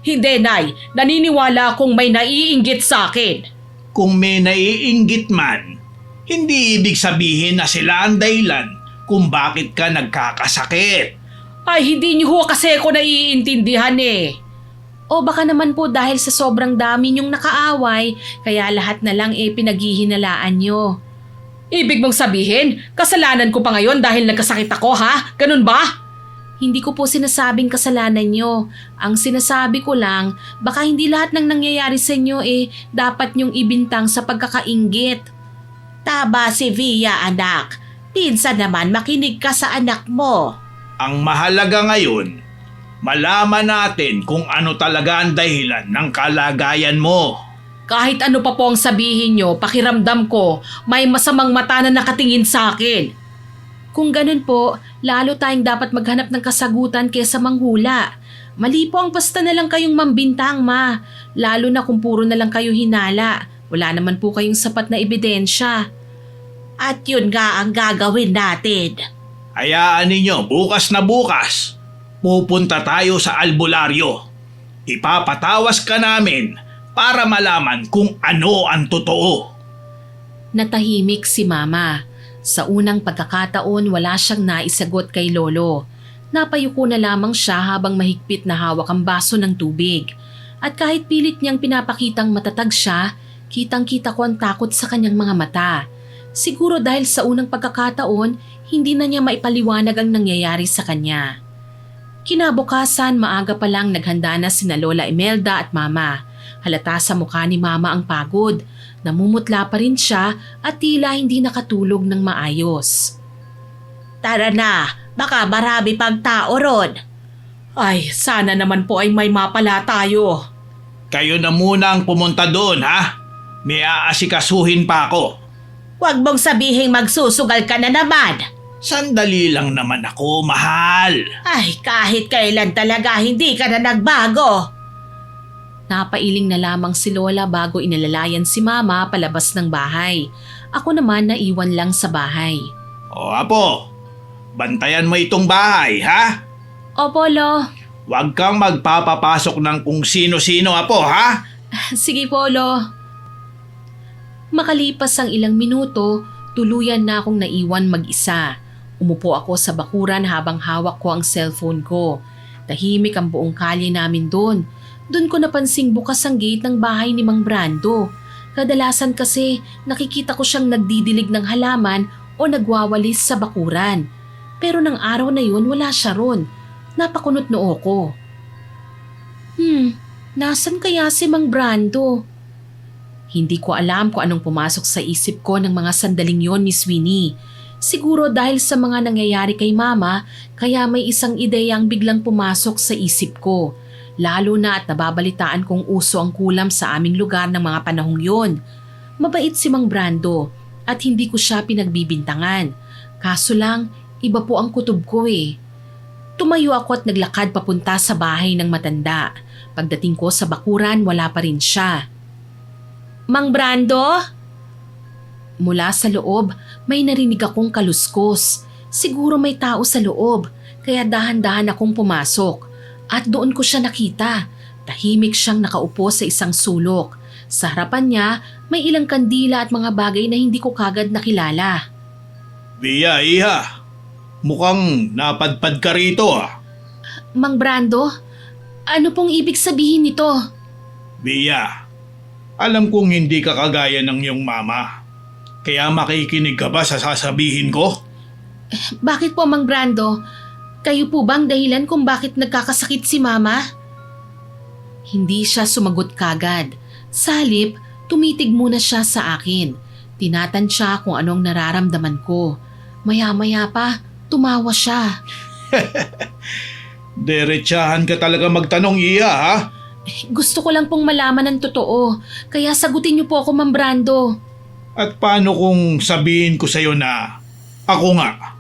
Hindi, Nay. Naniniwala akong may naiinggit sa akin. Kung may naiinggit man, hindi ibig sabihin na sila ang dahilan kung bakit ka nagkakasakit. Ay, hindi niyo ho kasi ako naiintindihan O baka naman po dahil sa sobrang dami nyong nakaaway, kaya lahat na lang pinaghihinalaan nyo. Ibig mong sabihin, kasalanan ko pa ngayon dahil nagkasakit ako, ha? Ganun ba? Hindi ko po sinasabing kasalanan nyo. Ang sinasabi ko lang, baka hindi lahat ng nangyayari sa inyo dapat nyong ibintang sa pagkakainggit. Tama si Via, anak. Pinsan naman makinig ka sa anak mo. Ang mahalaga ngayon, malaman natin kung ano talaga ang dahilan ng kalagayan mo. Kahit ano pa po ang sabihin nyo, pakiramdam ko, may masamang mata na nakatingin sa akin. Kung ganun po, lalo tayong dapat maghanap ng kasagutan kaysa manghula. Mali po ang basta na lang kayong mambintang, Ma. Lalo na kung puro na lang kayo hinala. Wala naman po kayong sapat na ebidensya. At yun nga ang gagawin natin. Hayaan ninyo, bukas na bukas, pupunta tayo sa albularyo. Ipapatawas ka namin para malaman kung ano ang totoo. Natahimik si Mama. Sa unang pagkakataon wala siyang naisagot kay Lolo. Napayuko na lamang siya habang mahigpit na hawak ang baso ng tubig. At kahit pilit niyang pinapakitang matatag siya, kitang-kita ko ang takot sa kanyang mga mata. Siguro dahil sa unang pagkakataon, hindi na niya maipaliwanag ang nangyayari sa kanya. Kinabukasan, maaga pa lang naghanda na sina Lola Imelda at Mama. Halata sa mukha ni Mama ang pagod. Namumutla pa rin siya at tila hindi nakatulog ng maayos. Tara na, baka marami pang tao ron. Ay, sana naman po ay may mapala tayo. Kayo na muna ang pumunta doon, ha? May aasikasuhin pa ako. Huwag mong sabihing magsusugal ka na naman. Sandali lang naman ako, mahal. Ay, kahit kailan talaga hindi ka na nagbago. Napailing na lamang si Lola bago inalalayan si Mama palabas ng bahay. Ako naman naiwan lang sa bahay. O apo, bantayan mo itong bahay, ha? Opo, Lo. Huwag kang magpapapasok ng kung sino-sino, apo, ha? Sige po, Lo. Makalipas ang ilang minuto, tuluyan na akong naiwan mag-isa. Umupo ako sa bakuran habang hawak ko ang cellphone ko. Tahimik ang buong kalye namin doon. Doon ko napansing bukas ang gate ng bahay ni Mang Brando. Kadalasan kasi nakikita ko siyang nagdidilig ng halaman o nagwawalis sa bakuran. Pero ng araw na yun wala siya ron. Napakunot noo ko. Nasan kaya si Mang Brando? Hindi ko alam kung anong pumasok sa isip ko ng mga sandaling yon, Miss Winnie. Siguro dahil sa mga nangyayari kay Mama, kaya may isang ideyang biglang pumasok sa isip ko. Lalo na at nababalitaan kong uso ang kulam sa aming lugar ng mga panahong yon. Mabait si Mang Brando at hindi ko siya pinagbibintangan. Kaso lang, iba po ang kutob ko Tumayo ako at naglakad papunta sa bahay ng matanda. Pagdating ko sa bakuran, wala pa rin siya. Mang Brando? Mula sa loob, may narinig akong kaluskos. Siguro may tao sa loob, kaya dahan-dahan akong pumasok. At doon ko siya nakita. Tahimik siyang nakaupo sa isang sulok. Sa harapan niya, may ilang kandila at mga bagay na hindi ko kagad nakilala. Bia, iha. Mukhang napadpad ka rito, Mang Brando, ano pong ibig sabihin nito? Bia, alam kong hindi ka kagaya ng iyong mama. Kaya makikinig ka ba sa sasabihin ko? Bakit po, Mang Brando? Kayo po bang dahilan kung bakit nagkakasakit si Mama? Hindi siya sumagot kagad. Sa halip, tumitig muna siya sa akin. Tinatansya kung anong nararamdaman ko. Maya-maya pa, tumawa siya. Diretsahan ka talaga magtanong, Iya, ha? Gusto ko lang pong malaman ng totoo. Kaya sagutin niyo po ako, Mang Brando. At paano kung sabihin ko sa'yo na ako nga?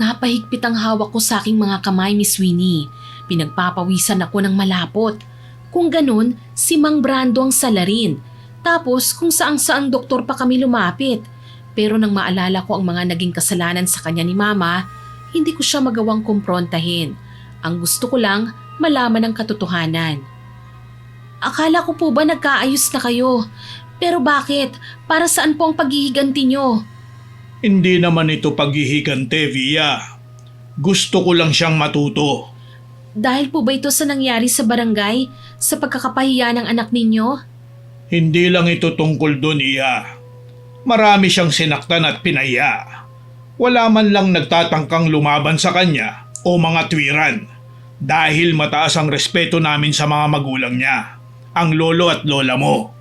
Napahigpit ang hawak ko sa aking mga kamay, Miss Winnie. Pinagpapawisan ako ng malapot. Kung ganun, si Mang Brando ang salarin. Tapos kung saang-saang doktor pa kami lumapit. Pero nang maalala ko ang mga naging kasalanan sa kanya ni Mama, hindi ko siya magawang kumprontahin. Ang gusto ko lang, malaman ang katotohanan. Akala ko po ba nagkaayos na kayo? Pero bakit? Para saan po ang paghihiganti nyo? Hindi naman ito paghihigante, Via. Gusto ko lang siyang matuto. Dahil po ba ito sa nangyari sa barangay? Sa pagkakapahiya ng anak ninyo? Hindi lang ito tungkol doon, Iya. Marami siyang sinaktan at pinaya. Wala man lang nagtatangkang lumaban sa kanya o mga tuwiran. Dahil mataas ang respeto namin sa mga magulang niya, ang lolo at lola mo.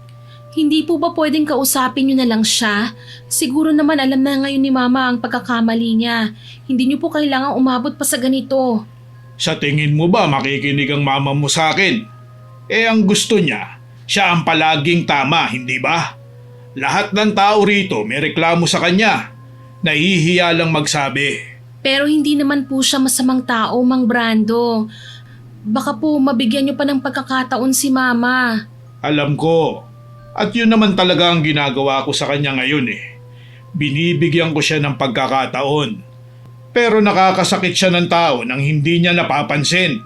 Hindi po ba pwedeng kausapin nyo na lang siya? Siguro naman alam na ngayon ni Mama ang pagkakamali niya. Hindi nyo po kailangang umabot pa sa ganito. Sa tingin mo ba makikinig ang mama mo sa akin? Ang gusto niya, siya ang palaging tama, hindi ba? Lahat ng tao rito may reklamo sa kanya. Nahihiya lang magsabi. Pero hindi naman po siya masamang tao, Mang Brando. Baka po mabigyan nyo pa ng pagkakataon si Mama. Alam ko. At yun naman talaga ang ginagawa ko sa kanya ngayon eh. Binibigyan ko siya ng pagkakataon. Pero nakakasakit siya ng tao nang hindi niya napapansin.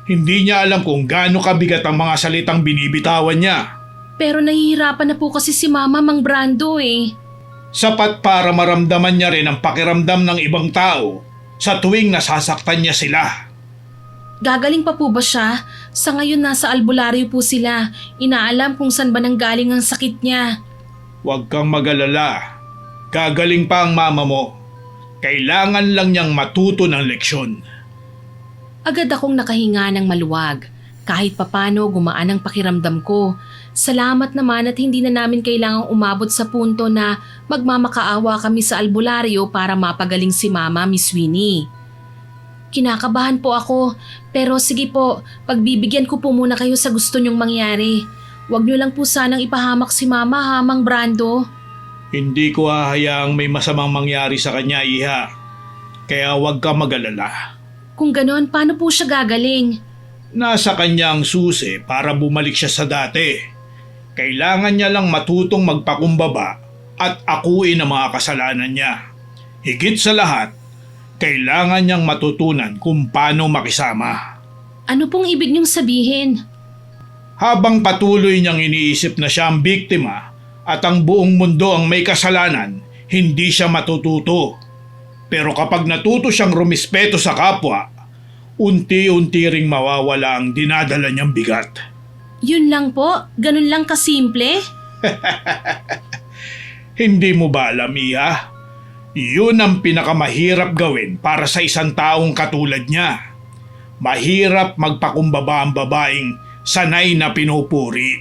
Hindi niya alam kung gaano kabigat ang mga salitang binibitawan niya. Pero nahihirapan na po kasi si Mama, Mang Brando eh. Sapat para maramdaman niya rin ang pakiramdam ng ibang tao sa tuwing nasasaktan niya sila. Gagaling pa po ba siya? Sa ngayon nasa albularyo po sila. Inaalam kung saan ba nanggaling ang sakit niya. Huwag kang mag-alala. Gagaling pa ang mama mo. Kailangan lang niyang matuto ng leksyon. Agad akong nakahinga ng maluwag. Kahit papano gumaan ang pakiramdam ko. Salamat naman at hindi na namin kailangang umabot sa punto na magmamakaawa kami sa albularyo para mapagaling si Mama, Miss Winnie. Kinakabahan po ako, pero sige po, pagbibigyan ko po muna kayo sa gusto niyong mangyari. Huwag niyo lang po sanang ipahamak si Mama, ha, Mang Brando. Hindi ko hahayaang may masamang mangyari sa kanya, Iha. Kaya huwag ka mag-alala. Kung ganon, paano po siya gagaling? Nasa kanya ang susi para bumalik siya sa dati. Kailangan niya lang matutong magpakumbaba at akuin ang mga kasalanan niya. Higit sa lahat, kailangan niyang matutunan kung paano makisama. Ano pong ibig niyong sabihin? Habang patuloy niyang iniisip na siya ang biktima at ang buong mundo ang may kasalanan, hindi siya matututo. Pero kapag natuto siyang rumispeto sa kapwa, unti-unti ring mawawala ang dinadala niyang bigat. Yun lang po? Ganun lang kasimple? Hindi mo ba alam, Iha? Yun ang pinakamahirap gawin para sa isang taong katulad niya. Mahirap magpakumbaba ang babaeng sanay na pinupuri.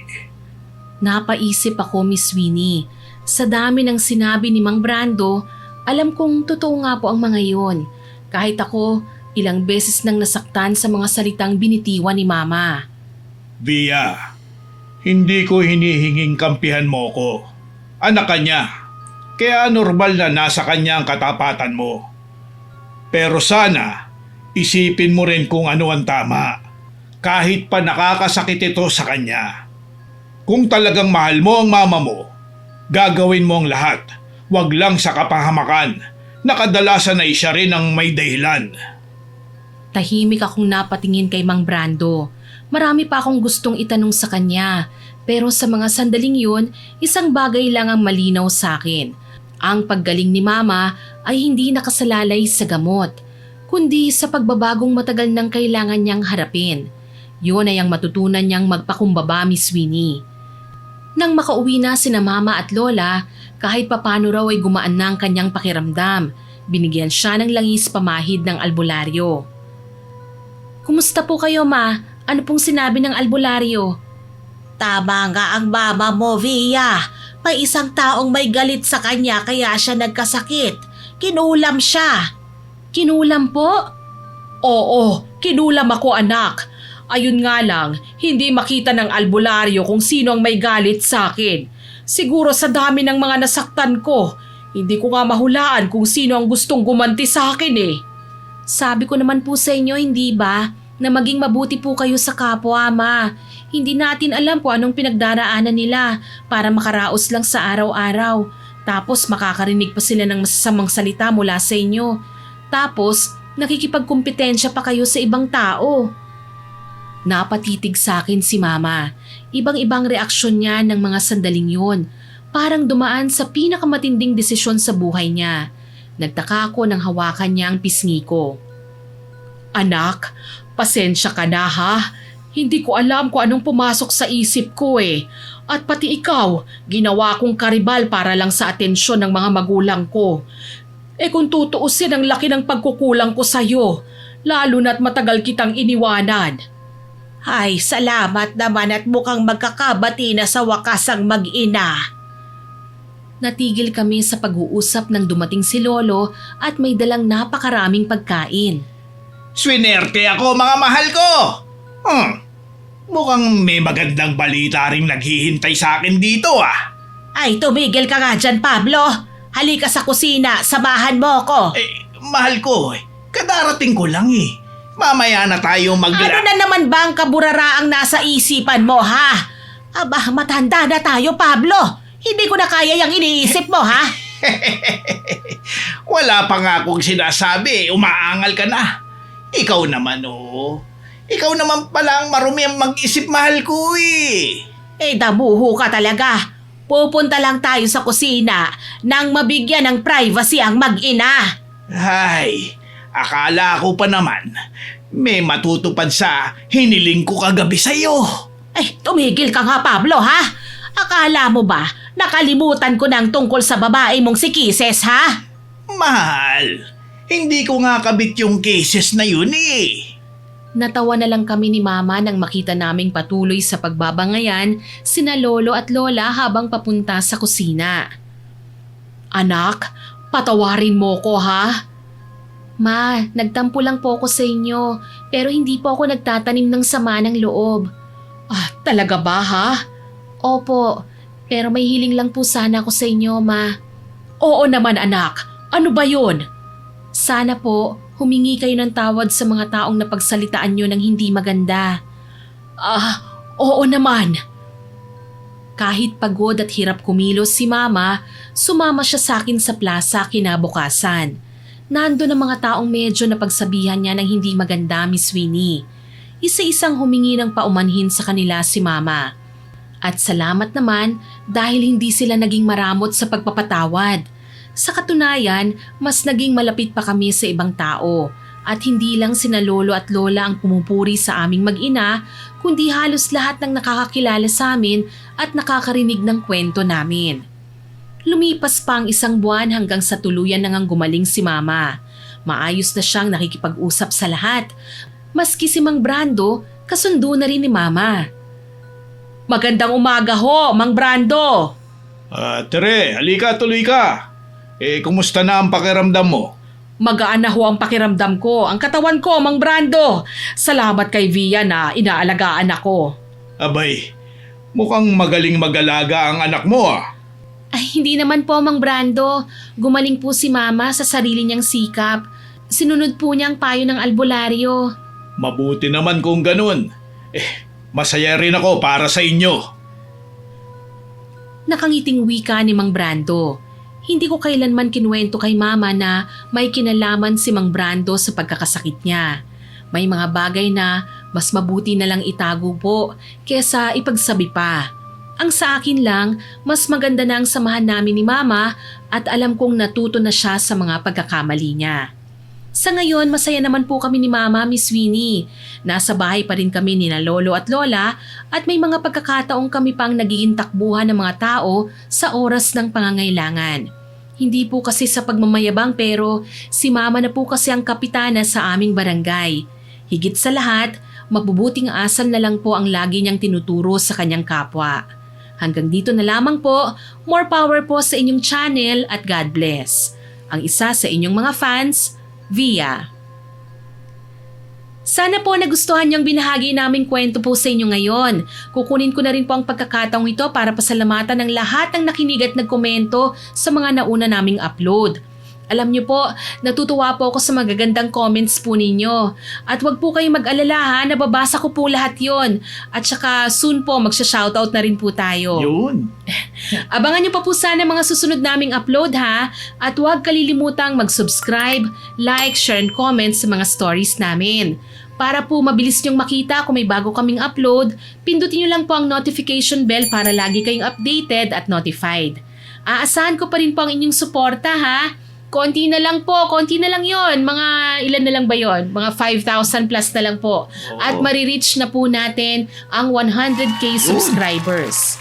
Napaisip ako, Miss Winnie. Sa dami ng sinabi ni Mang Brando, alam kong totoo nga po ang mga yon. Kahit ako, ilang beses nang nasaktan sa mga salitang binitiwan ni Mama. Via, hindi ko hinihinging kampihan mo ko. Anak ka niya. Kaya normal na nasa kanya ang katapatan mo. Pero sana, isipin mo rin kung ano ang tama. Kahit pa nakakasakit ito sa kanya. Kung talagang mahal mo ang mama mo, gagawin mo ang lahat. Huwag lang sa kapahamakan. Nakadalasan ay siya rin ang may dahilan. Tahimik akong napatingin kay Mang Brando. Marami pa akong gustong itanong sa kanya. Pero sa mga sandaling yun, isang bagay lang ang malinaw sa akin. Ang paggaling ni Mama ay hindi nakasalalay sa gamot, kundi sa pagbabagong matagal nang kailangan niyang harapin. Yun ay ang matutunan niyang magpakumbaba, Miss Winnie. Nang makauwi na sina Mama at Lola, Kahit papano raw ay gumaan na ang kanyang pakiramdam. Binigyan siya ng langis pamahid ng albularyo. Kumusta po kayo, Ma? Ano pong sinabi ng albularyo? Tama nga ang mama mo, Via. May isang taong may galit sa kanya kaya siya nagkasakit. Kinulam siya. Kinulam po? Oo, kinulam ako anak. Ayun nga lang, hindi makita ng albularyo kung sino ang may galit sa akin. Siguro sa dami ng mga nasaktan ko, hindi ko nga mahulaan kung sino ang gustong gumanti sa akin eh. Sabi ko naman po sa inyo, hindi ba? Na maging mabuti po kayo sa kapwa, Ma. Hindi natin alam kung anong pinagdaraanan nila para makaraos lang sa araw-araw. Tapos makakarinig pa sila ng masasamang salita mula sa inyo. Tapos nakikipagkumpetensya pa kayo sa ibang tao. Napatitig sa akin si Mama. Ibang-ibang reaksyon niya ng mga sandaling yun. Parang dumaan sa pinakamatinding desisyon sa buhay niya. Nagtaka ako nang hawakan niya ang pisngi ko. Anak, pasensya ka na ha. Hindi ko alam kung anong pumasok sa isip ko eh. At pati ikaw, ginawa kong karibal para lang sa atensyon ng mga magulang ko. Eh kung tutuusin ang laki ng pagkukulang ko sa'yo, lalo na't matagal kitang iniwanan. Ay, salamat naman at mukhang magkakabati na sa wakas ang mag-ina. Natigil kami sa pag-uusap nang dumating si Lolo at may dalang napakaraming pagkain. Swinerte ako mga mahal ko! Mukhang may magandang balita ring naghihintay sa akin dito ah. Ay, tumigil ka nga dyan, Pablo. Halika sa kusina, samahan mo ko. Mahal ko, kadarating ko lang eh. Mamaya na tayo Ano na naman ba ang kaburaraang nasa isipan mo, ha? Aba, matanda na tayo, Pablo. Hindi ko na kaya yung iniisip mo, ha? Wala pa nga akong sinasabi, umaangal ka na. Ikaw naman oh. Ikaw naman pala ang marumi ang mag-isip, mahal ko eh. Damuho ka talaga. Pupunta lang tayo sa kusina nang mabigyan ng privacy ang mag-ina. Ay, akala ko pa naman may matutupad sa hiniling ko kagabi sa'yo. Tumigil ka nga, Pablo, ha? Akala mo ba nakalimutan ko ng tungkol sa babae mong si Kisses, ha? Mahal, hindi ko nga kabit yung cases na yun eh. Natawa na lang kami ni Mama nang makita naming patuloy sa pagbabangayan sina Lolo at Lola habang papunta sa kusina. Anak, patawarin mo ko ha? Ma, nagtampo lang po ako sa inyo pero hindi po ako nagtatanim ng sama ng loob. Talaga ba ha? Opo, pero may hiling lang po sana ako sa inyo, Ma. Oo naman anak, ano ba yun? Sana po, humingi kayo ng tawad sa mga taong napagsalitaan nyo ng hindi maganda. Oo naman. Kahit pagod at hirap kumilos si Mama, sumama siya sa akin sa plaza kinabukasan. Nando ang mga taong medyo napagsabihan niya ng hindi maganda, Miss Winnie. Isa-isang humingi ng paumanhin sa kanila si Mama. At salamat naman dahil hindi sila naging maramot sa pagpapatawad. Sa katunayan, mas naging malapit pa kami sa ibang tao at hindi lang sina Lolo at Lola ang pumupuri sa aming mag-ina kundi halos lahat ng nakakakilala sa amin at nakakarinig ng kwento namin. Lumipas pa ang isang buwan hanggang sa tuluyan nang gumaling si Mama. Maayos na siyang nakikipag-usap sa lahat. Maski si Mang Brando, kasundo na rin ni Mama. Magandang umaga ho, Mang Brando. Tere, halika tuloy ka. Kumusta na ang pakiramdam mo? Magaan na ho ang pakiramdam ko, ang katawan ko, Mang Brando. Salamat kay Via na inaalagaan ako. Abay, mukhang magaling mag-alaga ang anak mo ah. Ay, hindi naman po, Mang Brando. Gumaling po si Mama sa sarili niyang sikap. Sinunod po niya ang payo ng albularyo. Mabuti naman kung ganun. Masaya rin ako para sa inyo. Nakangiting wika ni Mang Brando. Hindi ko kailanman kinuwento kay Mama na may kinalaman si Mang Brando sa pagkakasakit niya. May mga bagay na mas mabuti na lang itago po kesa ipagsabi pa. Ang sa akin lang, mas maganda na ang samahan namin ni Mama at alam kong natuto na siya sa mga pagkakamali niya. Sa ngayon, masaya naman po kami ni Mama, Miss Winnie. Nasa bahay pa rin kami ni na Lolo at Lola at may mga pagkakataong kami pang nagiging takbuhan ng mga tao sa oras ng pangangailangan. Hindi po kasi sa pagmamayabang pero si Mama na po kasi ang kapitana sa aming barangay. Higit sa lahat, mabubuting asal na lang po ang lagi niyang tinuturo sa kanyang kapwa. Hanggang dito na lamang po, more power po sa inyong channel at God bless. Ang isa sa inyong mga fans, Via. Sana po nagustuhan niyong binahagi naming kwento po sa inyo ngayon. Kukunin ko na rin po ang pagkakataong ito para pasalamatan ng lahat ng nakinig at nagkomento sa mga nauna naming upload. Alam niyo po, natutuwa po ako sa magagandang comments po ninyo. At wag po kayong mag-alala ha, nababasa ko po lahat yon. At saka soon po magsha-shoutout na rin po tayo. Yun. Abangan niyo pa po sana mga susunod naming upload ha. At huwag kalilimutang mag-subscribe, like, share and comment sa mga stories namin. Para po mabilis niyong makita kung may bago kaming upload, pindutin niyo lang po ang notification bell para lagi kayong updated at notified. Aasahan ko pa rin po ang inyong suporta ha. Konti na lang po, konti na lang yon. Mga ilan na lang ba yon? Mga 5,000 plus na lang po. At marireach na po natin ang 100k subscribers.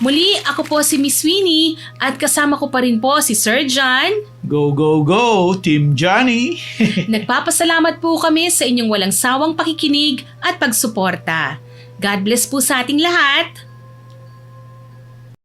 Muli, ako po si Miss Winnie at kasama ko pa rin po si Sir John. Go, go, go, Team Johnny. Nagpapasalamat po kami sa inyong walang sawang pakikinig at pagsuporta. God bless po sa ating lahat.